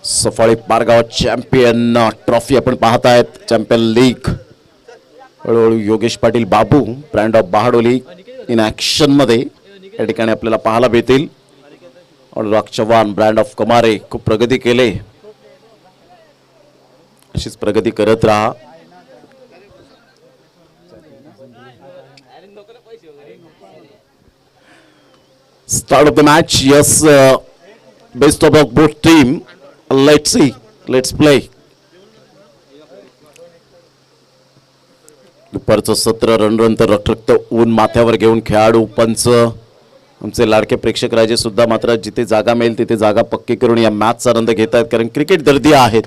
सफाळी पारगाव चॅम्पियन ट्रॉफी आपण पाहत आहेत. चॅम्पियन लीग हळूहळू योगेश पाटील बाबू brand of Bahadoli in action मध्ये या ठिकाणी आपल्याला पाहायला भेटेल. अनुराग चव्हाण ब्रँड ऑफ कमारे खूप प्रगती केले, अशीच प्रगती करत राहा. Start of the match. Yes, best of both team. Let's see. Let's play. दुपारचं सत्र रणरणत रखरखत ऊन माथ्यावर घेऊन खेळाडू पंच आमचे लाडके प्रेक्षक राजे सुद्धा मात्र जिथे जागा मिळेल तिथे जागा पक्की करून या मॅचचा आनंद घेत आहेत. कारण क्रिकेट गर्दी आहेत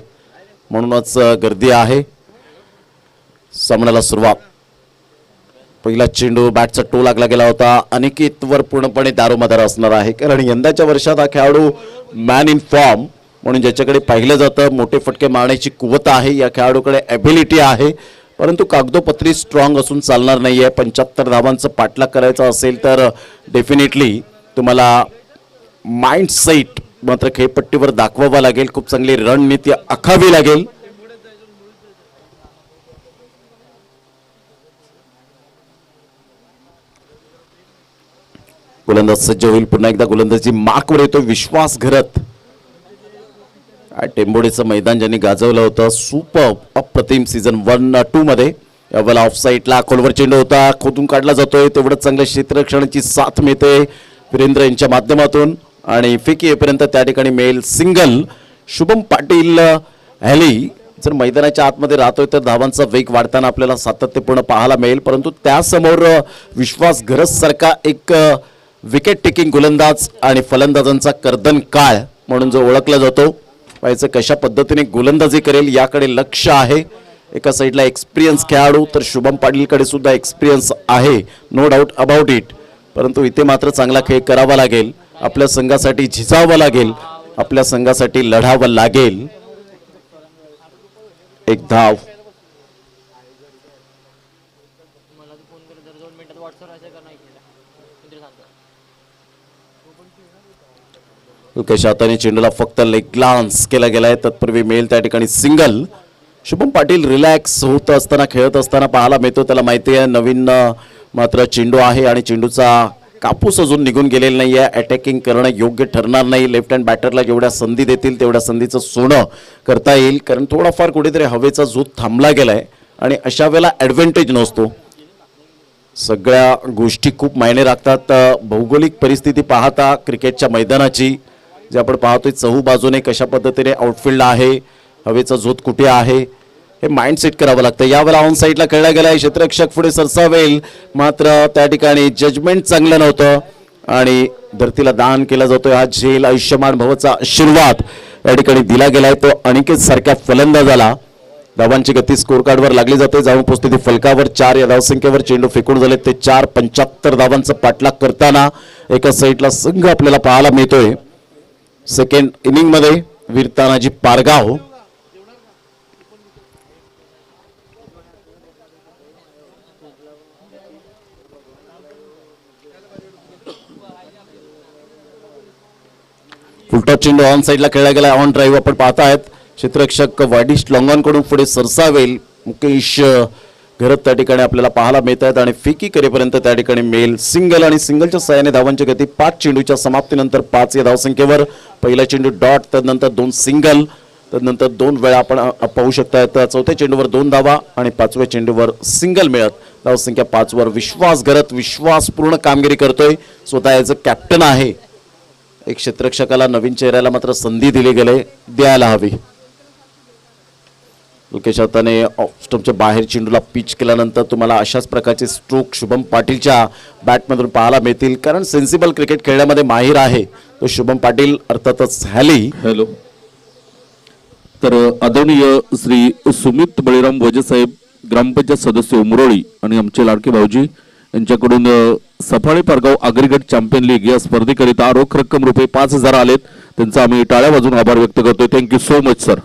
म्हणूनच गर्दी आहे. सामन्याला सुरुवात. पहिला चेंडू बॅटचा टो लागला गेला होता. अनिकेतवर पूर्णपणे दारोमदार असणार आहे कारण यंदाच्या वर्षात हा खेळाडू मॅन इन फॉर्म म्हणून ज्याच्याकडे पाहिलं जातं, मोठे फटके मारण्याची कुवत आहे, या खेळाडूकडे ॲबिलिटी आहे. परंतु कागदोपत्री स्ट्रॉंग असून चालणार नाही आहे. 75 धावांचं पाठलाग करायचा असेल तर डेफिनेटली तुम्हाला माइंड सेट मात्र खेळपट्टीवर दाखवावा लागेल. खूप चांगली रणनीती आखावी लागेल. गोलंदाज सज्ज होईल. पुन्हा एकदा गोलंदाजी माकवर येतो विश्वास घरत. टेंबोडेचं मैदान ज्यांनी गाजवलं होतं, सुपर अप्रतिम सीझन 1-2 मध्ये. यावेळेला ऑफ साईडला खोलवर चेंडू होता, खोदून काढला जातोय. तेवढंच चांगलं क्षेत्ररक्षणाची साथ मिळते वीरेंद्र यांच्या माध्यमातून आणि फेकी येईपर्यंत त्या ठिकाणी मेल सिंगल. शुभम पाटील हॅली जर मैदानाच्या आतमध्ये राहतोय तर धावांचा वेग वाढताना आपल्याला सातत्यपूर्ण पाहायला मिळेल. परंतु त्यासमोर विश्वास घरस सारखा एक विकेट टेकिंग गोलंदाज आणि फलंदाजांचा कर्दन काळ म्हणून जो ओळखला जातो, पाहायचं कशा पद्धतीने गोलंदाजी करेल याकडे लक्ष आहे. एका साईडला एक्सपिरियन्स खेळाडू तर शुभम पाटीलकडे सुद्धा एक्सपिरियन्स आहे, नो डाऊट अबाउट इट. परंतु इथे मात्र चांगला खेळ करावा लागेल. आपल्या संघासाठी झिजावं लागेल, आपल्या संघासाठी लढावं लागेल. एक धाव. उलक्याच्या हाताने चेंडूला फक्त लेग ग्लान्स केला गेलाय. तत्पूर्वी मेल त्या ठिकाणी सिंगल. शुभम पाटील रिलॅक्स होत असताना खेळत असताना पाहायला मिळतो. त्याला माहिती आहे नवीन मात्र चेंडू आहे आणि चेंडूचा कापूस अजून निघून गेलेला नाही आहे. अटॅकिंग करणं योग्य ठरणार नाही. लेफ्ट हँड बॅटरला जेवढ्या संधी देतील तेवढ्या संधीचं सोनं करता येईल, कारण थोडाफार कुठेतरी हवेचा झोत थांबला गेलाय आणि अशा वेळेला ॲडव्हान्टेज नसतो. सगळ्या गोष्टी खूप मायने राखतात. भौगोलिक परिस्थिती पाहता क्रिकेटच्या मैदानाची जे आपण पाहतोय चहू बाजूने कशा पद्धतीने आउटफील्ड आहे, हवेचा झोत कुठे आहे, हे माइंड सेट करावं लागतं. यावेळेला ऑन साईडला खेळला गेलाय. क्षेत्ररक्षक पुढे सरसावेल, मात्र त्या ठिकाणी जजमेंट चांगलं नव्हतं आणि धरतीला दान केला जातोय. हा झेल आयुष्यमान भवचा आशीर्वाद या ठिकाणी दिला गेलाय. तो अनिकेत सारख्या फलंदाजाला धावांची गती स्कोर कार्डवर लागली जाते. जाऊन पोहोचते ती फलकावर. 4 या धावसंख्येवर चेंडू फेकून झाले ते 4. 75 धावांचा पाठलाग करताना एका साईडला संघ आपल्याला पाहायला मिळतोय. सेकंड इनिंग मध्ये वीर तानाजी पारगाव फुलटॉस चेंडू ऑन साईडला खेळला गेला. ऑन ड्राईव्ह आपण पाहतायत. क्षेत्ररक्षक वाडिश लॉंगॉनकडून पुढे सरसावेल. मुकेश घरत त्या ठिकाणी आपल्याला पाहायला मिळत आहेत आणि फेकी करेपर्यंत त्या ठिकाणी मेल सिंगल आणि सिंगलच्या सहाय्याने धावांची गती 5 चेंडूच्या समाप्तीनंतर 5 या धावसंख्येवर. पहिला चेंडू डॉट, त्यानंतर 2 सिंगल, त्यानंतर 2 वेळा आपण पाहू शकतायत. चौथ्या चेंडूवर 2 धावा आणि 5व्या चेंडूवर सिंगल मिळत धावसंख्या 5 वर. विश्वास घरत विश्वासपूर्ण कामगिरी करतोय. स्वतः याचं कॅप्टन आहे. एक क्षेत्ररक्षकाला नवीन चेहऱ्याला मात्र संधी दिली गेले, द्यायला हवी. मुकेश हाताने स्टंपच्या बाहेर चेंडूला पिच केल्यानंतर तुम्हाला अशाच प्रकारचे स्ट्रोक शुभम पाटीलच्या बॅटमधून पाहायला मिळतील, कारण सेन्सिबल क्रिकेट खेळण्यामध्ये माहिर आहे तो शुभम पाटील, अर्थातच हॅली. हॅलो. तर आदरणीय श्री सुमित बळीराम वजे साहेब, ग्रामपंचायत सदस्य उमरोळी आणि आमचे लाडके भाऊजी यांच्याकडून सफाळे पारगाव आगरी गट चॅम्पियन लीग या स्पर्धेकरिता रोख रक्कम रुपये 5,000 आलेत. त्यांचा आम्ही टाळ्या वाजवून आभार व्यक्त करतोय. Thank you so much sir.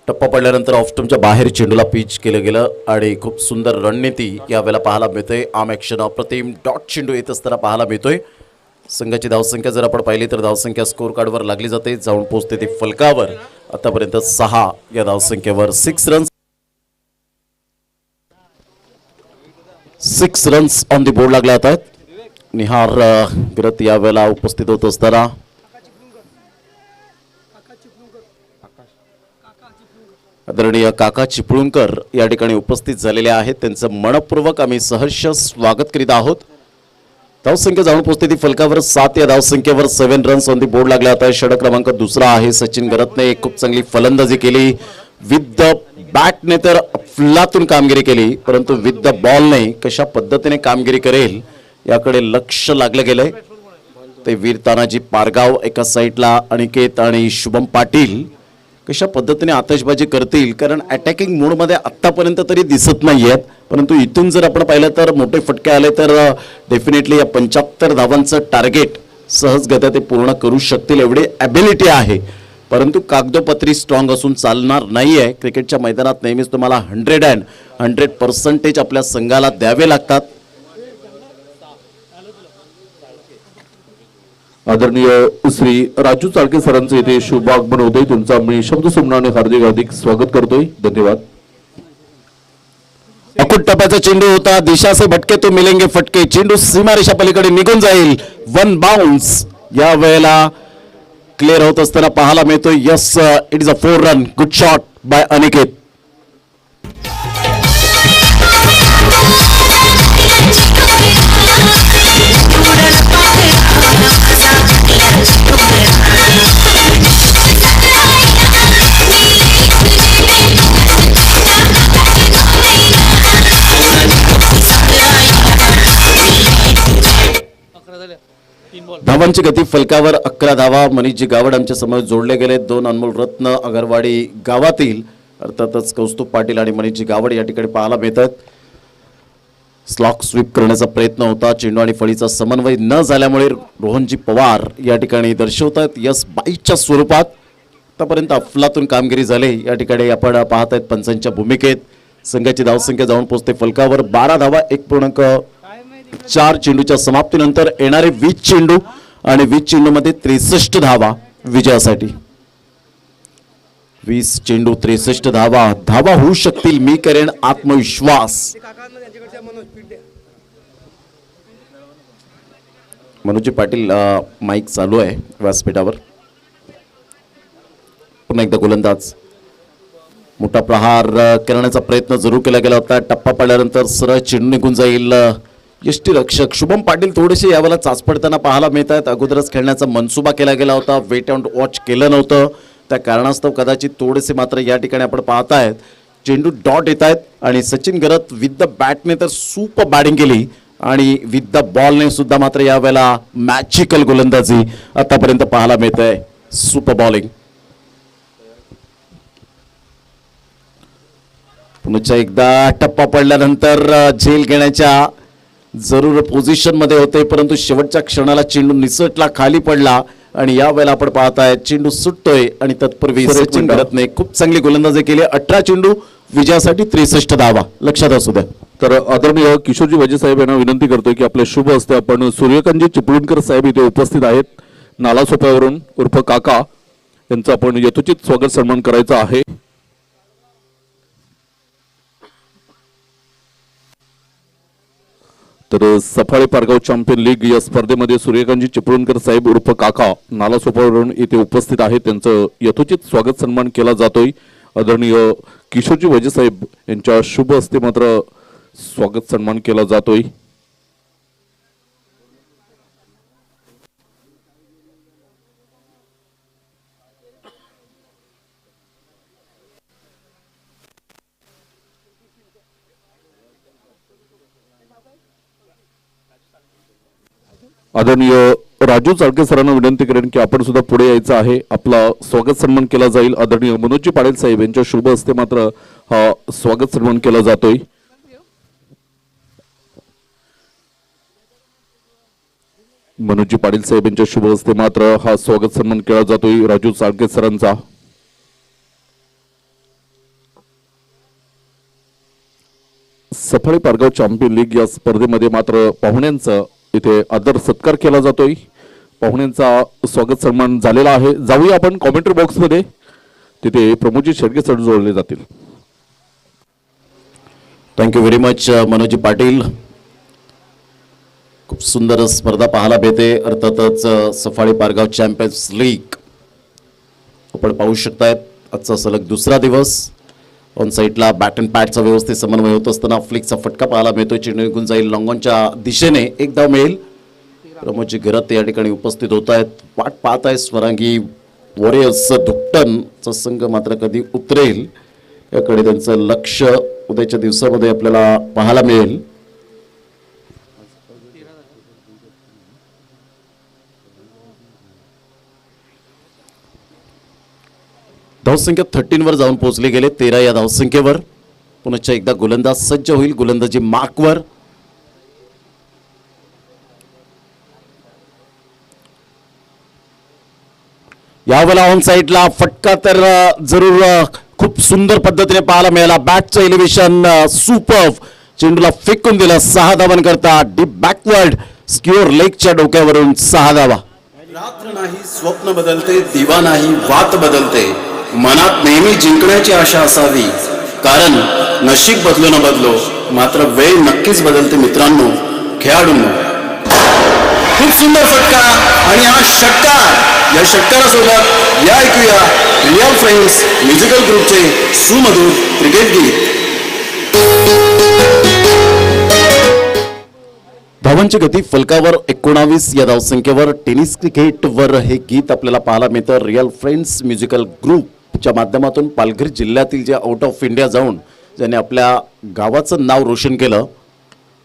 टप्पा पडल्यानंतर ऑफस्टमच्या बाहेर चेंडूला पिच केलं गेलं आणि खूप सुंदर रणनीती यावेळेला पाहायला मिळते. आम ॲक्शन अप्रतिम डॉट चेंडू येत असताना पाहायला मिळतोय. संघाची धावसंख्या जर आपण पाहिली तर धावसंख्या स्कोर कार्डवर लागली जाते. जाऊन पोहोचते ती फलकावर. आतापर्यंत 6 या धावसंख्येवर 6 रन्स ऑन दी बोर्ड लागले आहेत. निहार गिरत यावेळेला उपस्थित होत असताना आदरणीय काका चिपळूणकर या ठिकाणी उपस्थित झालेले आहेत. त्यांचं मनपूर्वक आम्ही सहर्ष स्वागत करीत आहोत. धावसंख्या जाऊन पोहोचते ती फलकावर. 7 या धावसंख्येवर 7 रन्स ऑन दी बोर्ड लागले आता. षटक क्रमांक 2 आहे. सचिन घरतने खूप चांगली फलंदाजी केली. विथ द बॅटने तर अफलातून कामगिरी केली, परंतु विथ द बॉलने कशा पद्धतीने कामगिरी करेल याकडे लक्ष लागलं गेलंय. ते वीर तानाजी पारगाव एका साईडला, अनिकेत आणि शुभम पाटील कशा पद्धतीने आतषबाजी करतील, कारण अटॅकिंग मोडमध्ये आत्तापर्यंत तरी दिसत नाही आहेत, परंतु इथून जर आपण पाहिलं तर मोठे फटके आले तर डेफिनेटली या 75 धावांचं टार्गेट सहजगत्या ते पूर्ण करू शकतील एवढी ॲबिलिटी आहे परंतु कागदोपत्री स्ट्रॉंग असून चालणार नाहीये. क्रिकेटच्या मैदानात नेहमीच तुम्हाला 100% आपल्या संघाला द्यावे लागतात. आदरणीय श्री राजू चाळके सरांचे इथे शुभ आगमन होते. तुमचा मी शब्द सुमनाने हार्दिक हार्दिक स्वागत करतोय. धन्यवाद. अकुट टप्प्याचा चेंडू होता. दिशा से भटके तो मिलेंगे फटके. चेंडू सीमारेषा पलीकडे निघून जाईल. वन बाउन्स या वेळेला क्लिअर होत असताना पाहायला मिळतो. Yes, it is a 4 run. Good shot by Aniket. धावांची गती फलकावर 11 धावा. मनीषजी गावड आमच्या समोर जोडले गेले. 2 अनमोल रत्न अगरवाडी गावातील अर्थातच कौस्तुभ पाटील आणि मनीषजी गावड या ठिकाणी पाहायला मिळतात. स्लॉक स्वीप करण्याचा प्रयत्न होता. चेंडू आणि फळीचा समन्वय न झाल्यामुळे रोहनजी पवार या ठिकाणी दर्शवतात यस बाईच्या स्वरूपात. आतापर्यंत अफलातून कामगिरी झाली. या ठिकाणी आपण पाहत आहेत पंचांच्या भूमिकेत. संघाची धावसंख्या जाऊन पोहोचते फलकावर 12 धावा. 1.4 चेंडूच्या समाप्तीनंतर येणारे 20 चेंडू आणि 20 चेंडूमध्ये 63 धावा विजयासाठी. 20 चेंडू 63 धावा. धावा होऊ शकतील. मी करेन आत्मविश्वास. मनोजी पाटील माईक चालू आहे व्यासपीठावर. पुन्हा एकदा गोलंदाज. मोठा प्रहार करण्याचा प्रयत्न जरूर केला गेला होता. टप्पा पडल्यानंतर सरळ चेंडू निघून जाईल. यष्टीरक्षक शुभम पाटील थोडेसे यावेळेला चाचपडताना पाहायला मिळत आहेत. अगोदरच खेळण्याचा मनसुबा केला गेला होता. वेट अँड वॉच केलं नव्हतं. त्या कारणास्तव कदाचित थोडेसे मात्र या ठिकाणी आपण पाहतायत चेंडू डॉट येत आहेत. आणि सचिन गरत विथ द बॅटने तर सुपर बॅटिंग केली आणि विथ द बॉलने सुद्धा मात्र यावेळेला मॅजिकल गोलंदाजी आतापर्यंत पाहायला मिळत आहे. Super bowling. पुन्हा एकदा टप्पा पडल्यानंतर झेल घेण्याच्या जरूर पोझिशन मध्ये होते. परंतु शेवटच्या क्षणाला चेंडू निसटला, खाली पडला आणि या वेळेला आपण पाहताय चेंडू सुटतोय आणि तत्पूर्वी सचिन गरतने खूप चांगली गोलंदाजी केली. 18 चेंडू विजयासाठी 63 धावा. लक्षात असू द्या. तर आदरणीय किशोरजी वजे साहेब यांना विनंती करतोय की आपले शुभ हस्ते आपण सूर्यकांतजी चिपळूणकर साहेब इथे उपस्थित आहेत. नाला सोप्यावरून उर्फ काका यांचं आपण यथोचित स्वागत सन्मान करायचा आहे. तर सफाळे पारगाव चॅम्पियन लीग या स्पर्धेमध्ये सूर्यकांतजी चिपळूणकर साहेब उर्फ काका नाला सोपावरून इथे उपस्थित आहेत. त्यांचं यथोचित स्वागत सन्मान केला जातोय. आदरणीय किशोरजी वजे साहेब यांच्या शुभ हस्ते मात्र स्वागत सन्मान केला जातोय. आदरणीय राजू चाळके सरांना विनंती करेन की आपण सुद्धा पुढे यायचं आहे. आपला स्वागत सन्मान केला जाईल. आदरणीय मनोजी पाटील साहेब यांच्या शुभ हस्ते मात्र हा स्वागत सन्मान केला जातोय. मनोजी पाटील साहेब यांच्या शुभ हस्ते मात्र हा स्वागत सन्मान केला जातोय राजू चाळके सरांचा. सफाळे पारगाव चॅम्पियन लीग या स्पर्धेमध्ये मात्र पाहुण्यांचं इथे आदर सत्कार केला जातोय. पाहुण्यांचा स्वागत सन्मान झालेला आहे. जाऊया आपण कॉमेंट्री बॉक्स मध्ये. तिथे प्रमोदजी शेडगे सर जोडले जातील. Thank you very much Manoji Patil. खूप सुंदर स्पर्धा पाहायला मिळते. अर्थातच सफाळी पारगाव चॅम्पियन्स लीग आपण पाहू शकतायत. आजचा सलग दुसरा दिवस. ऑन साईडला बॅट अँड पॅडचा व्यवस्थित समन्वय होत असताना फ्लिकचा फटका पाहायला मिळतोय. चेंडू निघून जाईल. लॉंगॉनच्या दिशेने एक धाव मिळेल. प्रमोदजी घरात या ठिकाणी उपस्थित होत आहेत. वाट पाहत आहे स्वरांगी वॉरियर्स धुकटनचा संघ मात्र कधी उतरेल याकडे त्यांचं लक्ष उद्याच्या दिवसामध्ये आपल्याला पाहायला मिळेल. धावसंख्या 13 वर जाऊन पोहोचले गेले. 13 या धावसंख्येवर. पुन्हा एकदा गोलंदाज सज्ज होईल. गोलंदाजी मार्कवर. यावेळेला ऑन साईडला फटका तर जरूर खूप सुंदर पद्धतीने पाहायला मिळाला. बॅटचं एलिव्हेशन सुपर, चेंडूला फेकून दिलं. 6 धावन करता डीप बॅकवर्ड स्क्युअर लेगच्या डोक्यावरून 6 धावा. रात्र नाही स्वप्न बदलते, दिवा नाही वात बदलते. मनात नेहमी जिंकण्याची आशा असावी, कारण नशीब बदलो न बदलो मात्र वेळ नक्कीच बदलते मित्रांनो, खेळाडूंनो. खूप सुंदर फटका आणि हा षटकार. या षटकारासोबत या ऐकूया रिअल फ्रेंड्स म्युझिकल ग्रुपचे सुमधुर क्रिकेट गीत. धावांची गती फलकावर 19 या धावसंख्येवर. टेनिस क्रिकेटवर हे गीत आपल्याला पाहायला मिळतं. रिअल फ्रेंड्स म्युझिकल ग्रुपच्या माध्यमातून पालघर जिल्ह्यातील जे आउट ऑफ इंडिया जाऊन ज्यांनी आपल्या गावाचं नाव रोशन केलं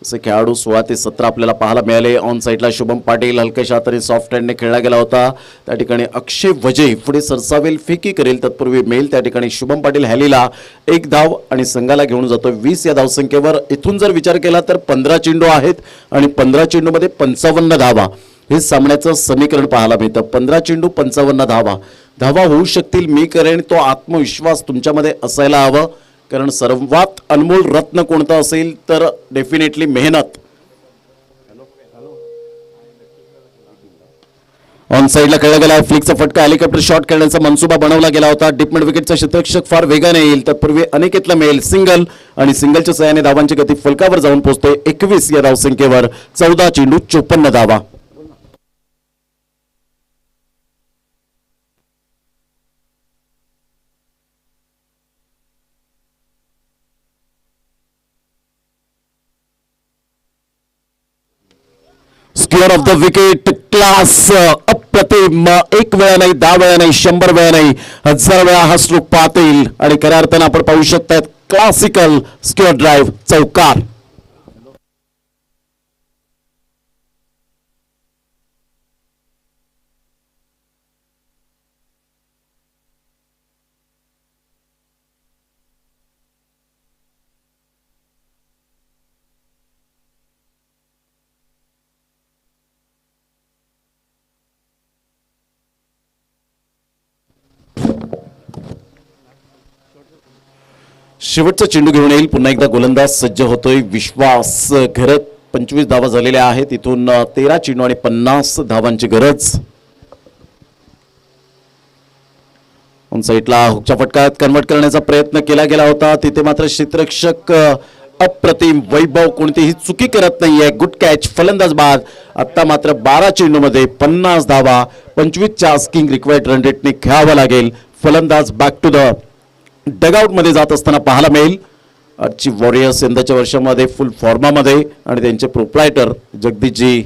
असे खेळाडू 16 ते 17 आपल्याला पाहायला मिळाले. ऑन साईडला शुभम पाटील हलक्याशा तरी सॉफ्ट हँडने खेळला गेला होता. त्या ठिकाणी अक्षय वजे पुढे सरसावेल, फेकी करेल, तत्पूर्वी मेल. त्या ठिकाणी शुभम पाटील हॅलीला 1 धाव आणि संघाला घेऊन जातो 20 या धावसंख्येवर. इथून जर विचार केला तर 15 चेंडू आहेत आणि 15 चेंडूमध्ये 55 धावा हे सामन्याचं समीकरण पाहायला मिळतं. 15 चेंडू 55 धावा. धावा होऊ शकतील, मी करेन, तो आत्मविश्वास तुमच्यामध्ये असायला हवं. कारण सर्वात अनमोल रत्न कोणतं असेल तर डेफिनेटली मेहनत. ऑन साईडला खेळला गेला फ्लिकचा फटका. हेलिकॉप्टर शॉट खेळण्याचा मनसुबा बनवला गेला होता. डीप मिड विकेटचा क्षेत्ररक्षक फार वेगाने येईल, तत्पूर्वी अनिकेतला मिळेल सिंगल आणि सिंगलच्या सहाय्याने धावांची गती फलकावर जाऊन पोहोचते 21 या धावसंख्येवर. 14 चेंडू 54 धावा. Square of the wicket class अप्रतिम. 1 वेळा नाही, 10 वेळा नाही, 100 वेळा नाही, 1000 वेळा हा स्ट्रोक पाहता येईल. आणि खऱ्या अर्थानं आपण पाहू शकतात क्लासिकल स्क्वेअर ड्राईव्ह चौकार. शेवटचा चेंडू घेऊन येईल. पुन्हा एकदा गोलंदाज सज्ज होतोय विश्वास घरत. 25 धावा झालेल्या आहेत. इथून 13 चेंडू आणि 50 धावांची गरज. ऑन साईडला हुकच्या फटक्यात कन्वर्ट करण्याचा प्रयत्न केला गेला होता. तिथे मात्र क्षेत्ररक्षक अप्रतिम वैभव कोणतीही चुकी करत नाहीये. गुड कॅच, फलंदाज बाद. आता मात्र 12 चेंडूमध्ये 50 धावा. 25च्या आस्किंग रिक्वायर्ड रन रेटने खेळावं लागेल. फलंदाज बॅक टू द डगआउट मध्ये जात असताना पाहायला मिळेल. आजची वॉरियर्स यंदाच्या वर्षामध्ये फुल फॉर्मामध्ये आणि त्यांचे प्रोप्रायटर जगदीशजी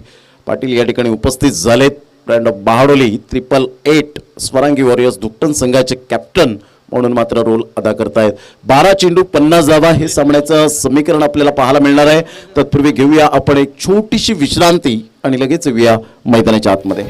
पाटील या ठिकाणी उपस्थित झालेत. Brand of Bahadoli 888 Swarangi warriors दुकटन संघाचे कॅप्टन म्हणून मात्र रोल अदा करतायत. 12 चेंडू 50 धावा हे सामन्याचं समीकरण आपल्याला पाहायला मिळणार आहे. तत्पूर्वी घेऊया आपण एक छोटीशी विश्रांती आणि लगेच येऊया मैदानाच्या आतमध्ये.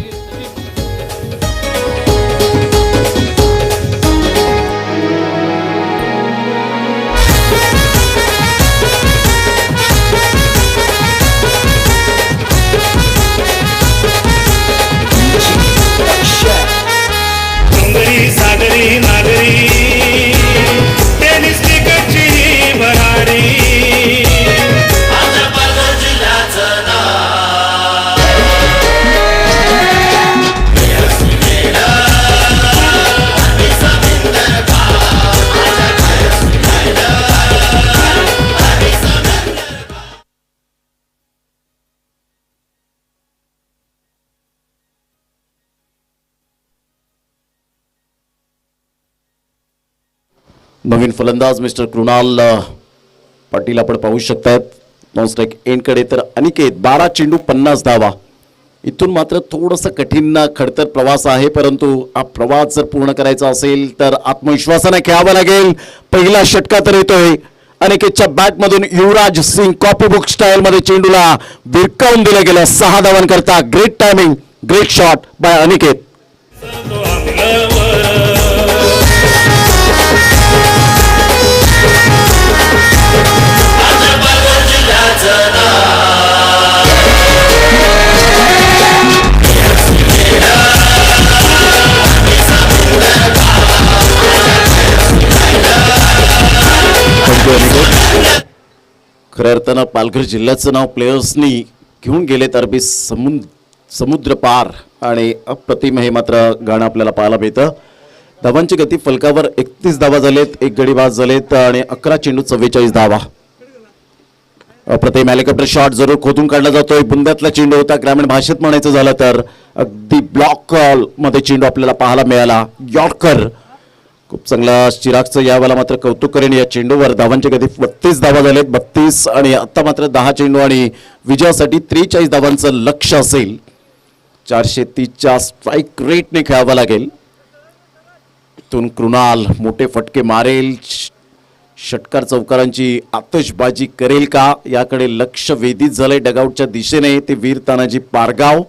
सागरी नागरी टेनिस क्रिकेटची भरारी. आमच्या पालघर जिल्ह्याचं नाव नवीन फलंदाज मिस्टर कृणाल पाटील आपण पाहू शकतात. नॉन स्ट्राईक एंडकडे तर अनिकेत 12 चेंडू 50 धावा. इथून मात्र थोडंसं कठीण खडतर प्रवास आहे, परंतु हा प्रवास जर पूर्ण करायचा असेल तर आत्मविश्वासाने खेळावं लागेल. पहिला षटका तर येतोय अनिकेतच्या बॅटमधून. युवराज सिंग कॉपीबुक स्टाईल मध्ये चेंडूला भिरकावून दिलं गेलं. 6 धावांकरता great timing, great shot by Aniket. खऱ्या अर्थानं पालघर जिल्ह्याचं नाव प्लेयर्सनी घेऊन गेले तर बी समुद्र पार आणि अप्रतिम हे मात्र गाणं आपल्याला पाहायला मिळतं. धावांची गती फलकावर 31 धावा झालेत, एक गडी बाद झालेत आणि 11 चेंडू 44 धावा. अप्रतिम हेलिकॉप्टर शॉट जरूर खोदून काढला जातोय. बुंद्यातला चेंडू होता, ग्रामीण भाषेत म्हणायचं झालं तर अगदी ब्लॉक मध्ये चेंडू आपल्याला पाहायला मिळाला. यॉर्कर खूप चांगला चिरागचं यावेळेला मात्र कौतुक करेन या चेंडूवर. धावांची गती 32 धावा झालेत, 32 आणि आता मात्र 10 चेंडू आणि विजयासाठी 43 धावांचं लक्ष असेल. 430च्या स्ट्राईक रेटने खेळावं लागेल. इथून कृणाल मोठे फटके मारेल, षटकार चौकारांची आतषबाजी करेल का याकडे लक्ष वेधित झालंय डगआउटच्या दिशेने. ते वीर तानाजी पारगाव.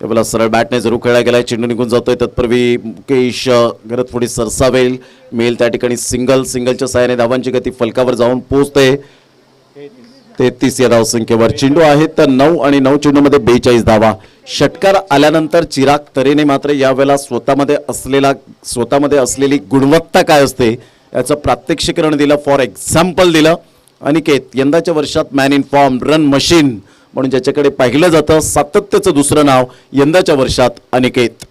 त्यावेळेला सरळ बॅटने जरूर खेळला गेलाय, चेंडू निघून जातोय. तत्पूर्वी मुकेश घरात थोडी सरसावेल, मेल त्या ठिकाणी सिंगलच्या साहाय्याने धावांची गती फलकावर जाऊन पोहोचते. 33 या धावसंख्येवर चेंडू आहेत तर 9 आणि 9 चेंडूमध्ये 42 धावा. षटकार आल्यानंतर चिराग तरेने मात्र यावेळेला स्वतःमध्ये असलेली गुणवत्ता काय असते याचं प्रात्यक्षिकरण दिलं. फॉर एक्झाम्पल दिलं. अनिकेत यंदाच्या वर्षात man in form, run machine म्हणून ज्याच्याकडे पाहिलं जातं, सातत्याचं दुसरं नाव यंदाच्या वर्षात अनिकेत.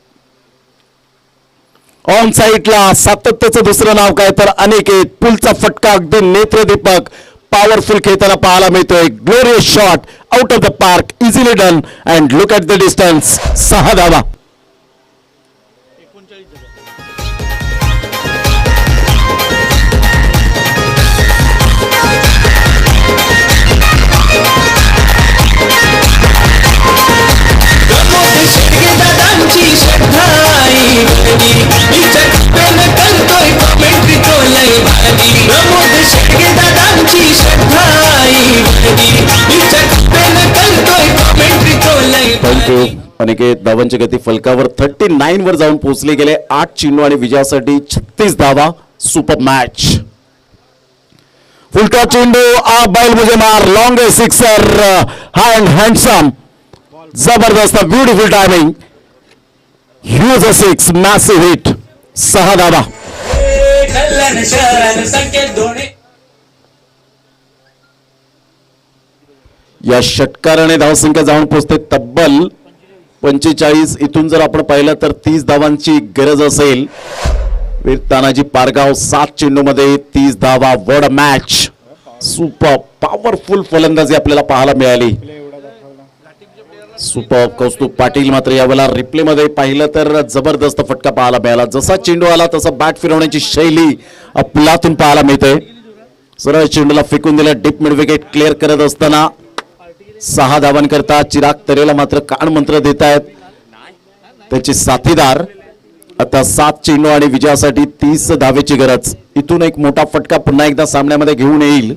ऑन साईडला सातत्याचं दुसरं नाव काय तर अनिकेत. पुलचा फटका अगदी नेत्रदीपक पॉवरफुल खेळताना पाहायला मिळतोय. Glorious shot out of the park, easily done and look at the distance. 6 धावा. थँक्यू अनिकेत. धावांची गती फलकावर 39 वर जाऊन पोहोचले गेले. 8 चेंडू आणि विजयासाठी 36 धावा. Super match. फुलका चेंडू बैल मुझे मार, लॉन्ग सिक्सर, हँडसम, जबरदस्त, ब्युटिफुल टायमिंग, ह्यूज अ 6, मॅसिव्ह हिट. 6 धावा. कल्याण शहरानं संकेत धोणे. या षटकाराने धावसंख्या जाऊन पोहोचते तब्बल 45. इथून जर आपण पाहिलं तर 30 धावांची गरज असेल. वीर तानाजी पारगाव 7 चेंडूमध्ये 30 धावा. Word match. सुपर पॉवरफुल फलंदाजी आपल्याला पाहायला मिळाली. सुपर. कौस्तुभ पाटील मात्र यावेळेला रिप्ले मध्ये पाहिलं तर जबरदस्त फटका पाहायला मिळाला. जसा चेंडू आला तसा बॅट फिरवण्याची शैली आपल्यातून पाहायला मिळते. सरळ चेंडूला फेकून दिला. डीप मिड विकेट क्लिअर करत असताना 6 धावांकरता चिराग तरेला मात्र कान मंत्र देत आहेत त्याचे साथीदार. आता 7 चेंडू आणि विजयासाठी 30 धावेची गरज. इथून एक मोठा फटका पुन्हा एकदा सामन्यामध्ये घेऊन येईल,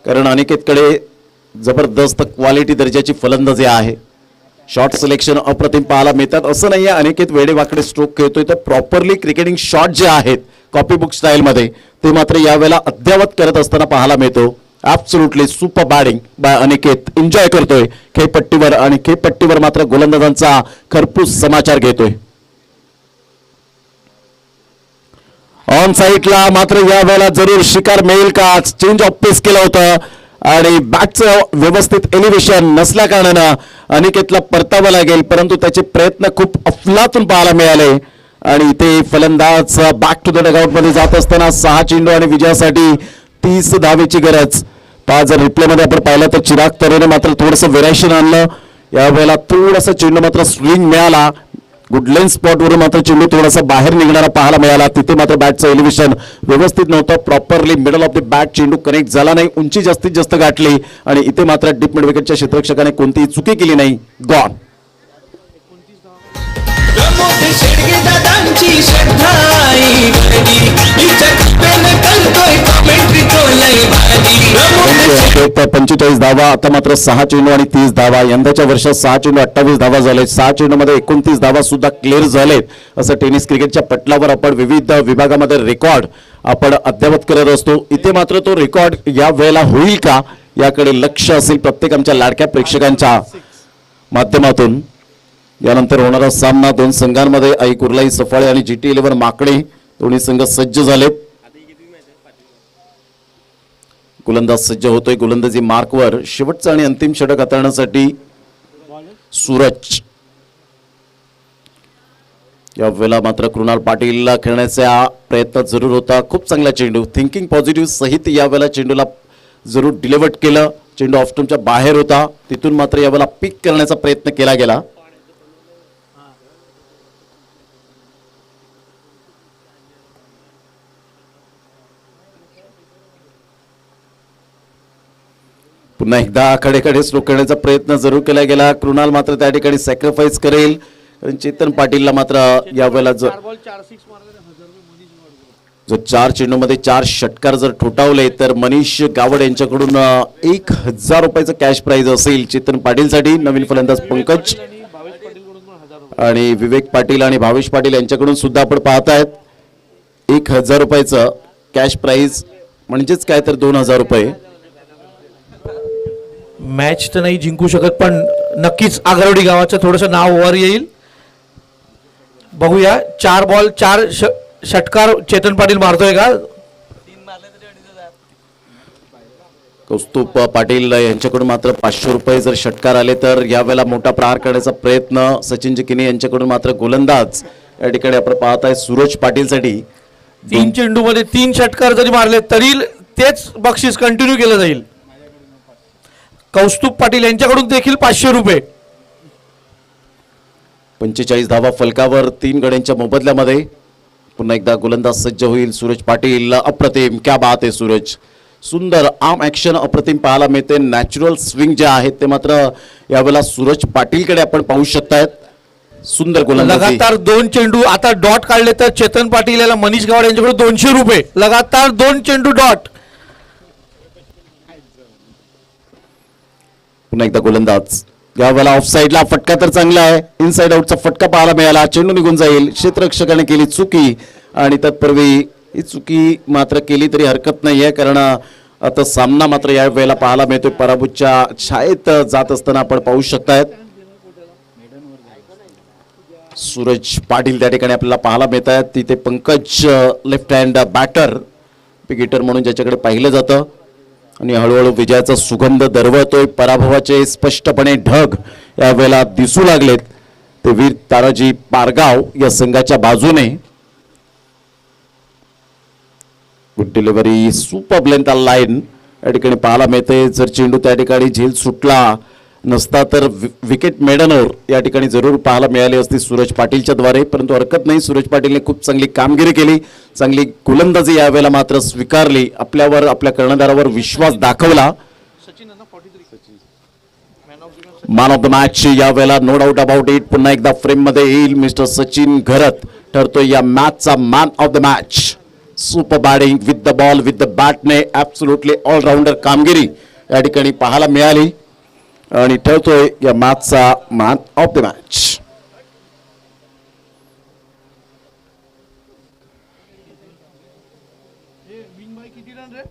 कारण अनिकेतकडे जबरदस्त क्वालिटी दर्जाची फलंदाजी आहे. शॉट सिलेक्शन अप्रतिम पाहायला मिळतात. असं नाहीये अनिकेत वेडेवाकडे स्ट्रोक खेळतोय, तर प्रॉपरली क्रिकेटिंग शॉट जे आहेत कॉपी बुक स्टाईल मध्ये ते मात्र यावेळेला अद्यावत करत असताना पाहायला मिळतो. Absolutely super batting by Aniket. Enjoy करतोय खेळपट्टीवर आणि खेळपट्टीवर मात्र गोलंदाजांचा खरपूस समाचार घेतोय. ऑन साईडला मात्र या वेळेला जरूर शिकार मिळेल का. चेंज ऑफ पेस केलं होतं आणि बॅटचं व्यवस्थित एलिव्हेशन नसल्या कारणानं अनिकेतला परतावं लागेल, परंतु त्याचे प्रयत्न खूप अफलातून पाहायला मिळाले. आणि इथे फलंदाज बॅक टू द डगआउट मध्ये जात असताना 6 चेंडू आणि विजयासाठी 30 धावेची गरज. जर रिप्ले मध्ये आपण पाहिलं तर चिराग तरेने मात्र थोडंसं व्हेरिएशन आणलं. यावेळेला थोडासा चेंडू मात्र स्विंग मिळाला. गुड लेन स्पॉट वरून मात्र चेंडू थोडासा बाहेर निघणारा पाहायला मिळाला. तिथे मात्र बॅटचं एलिव्हेशन व्यवस्थित नव्हतं. Properly middle of the bat चेंडू कनेक्ट झाला नाही. उंची जास्तीत जास्त गाठली आणि इथे मात्र डीप मिड विकेटच्या क्षेत्ररक्षकाने कोणतीही चुकी केली नाही. गॉन. तर 45 धावा. आता मात्र 6 चेंडू आणि 30 धावा. यंदाच्या वर्षात 6 चेंडू 28 धावा झाले. 6 चेंडूमध्ये 29 धावा सुद्धा क्लिअर झालेत. असं टेनिस क्रिकेटच्या पटलावर आपण विविध विभागामध्ये रेकॉर्ड आपण अद्यावत करत असतो. इथे मात्र तो रेकॉर्ड या वेळेला होईल का याकडे लक्ष असेल प्रत्येक आमच्या लाडक्या प्रेक्षकांच्या माध्यमातून. यानंतर होणारा सामना 2 संघांमध्ये आई कुर्लाई सफाळे आणि GT11 माकडे दोन्ही संघ सज्ज झालेत. गोलंदाज सज्ज होतोय गोलंदाजी मार्कवर. शेवटचं आणि अंतिम षटक हाताळण्यासाठी सूरज. या वेळेला मात्र कृणाल पाटील खेळण्याचा प्रयत्न जरूर होता. खूप चांगला चेंडू थिंकिंग पॉझिटिव्ह सहित या वेळेला चेंडूला जरूर डिलिव्हर्ड केलं. चेंडू ऑफस्टंपच्या बाहेर होता. तिथून मात्र या वेळेला पिक करण्याचा प्रयत्न केला गेला. पुन्हा एकदा आखाड्याकडे स्लो करण्याचा प्रयत्न जरूर केला गेला. कृणाल मात्र त्या ठिकाणी सॅक्रिफाईस करेल कारण चेतन पाटीलला मात्र यावेळेला जो 4 चेंडूमध्ये 4 षटकार जर ठोठावले तर मनीष गावड यांच्याकडून 1,000 रुपयाचं कॅश प्राइज असेल चेतन पाटीलसाठी. नवीन फलंदाज पंकज आणि विवेक पाटील आणि भावेश पाटील यांच्याकडून सुद्धा आपण पाहतायत 1,000 रुपयाचं कॅश प्राइज म्हणजेच काय तर 2,000 रुपये. मॅच तर नाही जिंकू शकत पण नक्कीच आगरवडी गावाचं थोडंसं नाव वर येईल. बघूया 4 बॉल 4 षटकार चेतन पाटील मारतोय का. कौस्तुभ पाटील यांच्याकडून मात्र 500 रुपये जर षटकार आले तर यावेळेला मोठा प्रहार करण्याचा प्रयत्न सचिन जिकिनी यांच्याकडून. मात्र गोलंदाज या ठिकाणी आपण पाहताय सूरज पाटीलसाठी 3 चेंडूमध्ये 3 षटकार जरी मारले तरी तेच बक्षीस कंटिन्यू केलं जाईल. कौस्तुभ पाटील यांच्याकडून देखील 500 रुपये. 45 धावा फलकावर 3 गड्यांच्या मोबदल्यामध्ये. पुन्हा एकदा गोलंदाज सज्ज होईल सूरज पाटील. अप्रतिम क्या बात आहे सूरज. सुंदर आर्म ऍक्शन अप्रतिम पाहायला मिळते. नॅचरल स्विंग जे आहेत ते मात्र यावेळेला सूरज पाटीलकडे आपण पाहू शकतायत. सुंदर गोलंदाजी. लगातार 2 चेंडू आता डॉट काढले तर चेतन पाटील याला मनीष गावड यांच्याकडून 200 रुपये. लगातार 2 चेंडू डॉट. पुन्हा एकदा गोलंदाज यावेळेला ऑफ साईडला फटका तर चांगला आहे. इनसाइड आउटचा फटका पाहायला मिळाला. चेंडू निघून जाईल. क्षेत्ररक्षकाने केली चुकी आणि तत्पूर्वी ही चुकी मात्र केली तरी हरकत नाहीये कारण आता सामना मात्र या वेळेला पाहायला मिळतोय पराभूतच्या छायेत जात असताना आपण पाहू शकतायत. सूरज पाटील त्या ठिकाणी आपल्याला पाहायला मिळत आहेत. तिथे पंकज लेफ्ट हँड बॅटर विकेटर म्हणून ज्याच्याकडे पाहिलं जातं आणि हळूहळू विजयाचा सुगंध दरवळतोय. पराभवाचे स्पष्टपणे ढग यावेळेला दिसू लागलेत ते वीर ताराजी पारगाव या संघाच्या बाजूने. Good delivery super length line या ठिकाणी पाहायला मिळते. जर चेंडू त्या ठिकाणी झेल सुटला नसता तर विकेट मेडनवर या ठिकाणी जरूर पाहायला मिळाली असती सूरज पाटीलच्या द्वारे. परंतु हरकत नाही. सूरज पाटीलने खूप चांगली कामगिरी केली. चांगली गोलंदाजी यावेळेला मात्र स्वीकारली. आपल्यावर आपल्या कर्णधारावर विश्वास दाखवला. मॅन ऑफ द मॅच यावेळेला नो डाऊट अबाउट इट. पुन्हा एकदा फ्रेम मध्ये येईल मिस्टर सचिन घरत ठरतोय या मॅचचा man of the match. Super batting with the ball with the बॅटने ऍब्सोल्युटली ऑलराऊंडर कामगिरी या ठिकाणी पाहायला मिळाली आणि ठरतोय या मॅचचा मॅन ऑफ द मॅच. किती रन रे.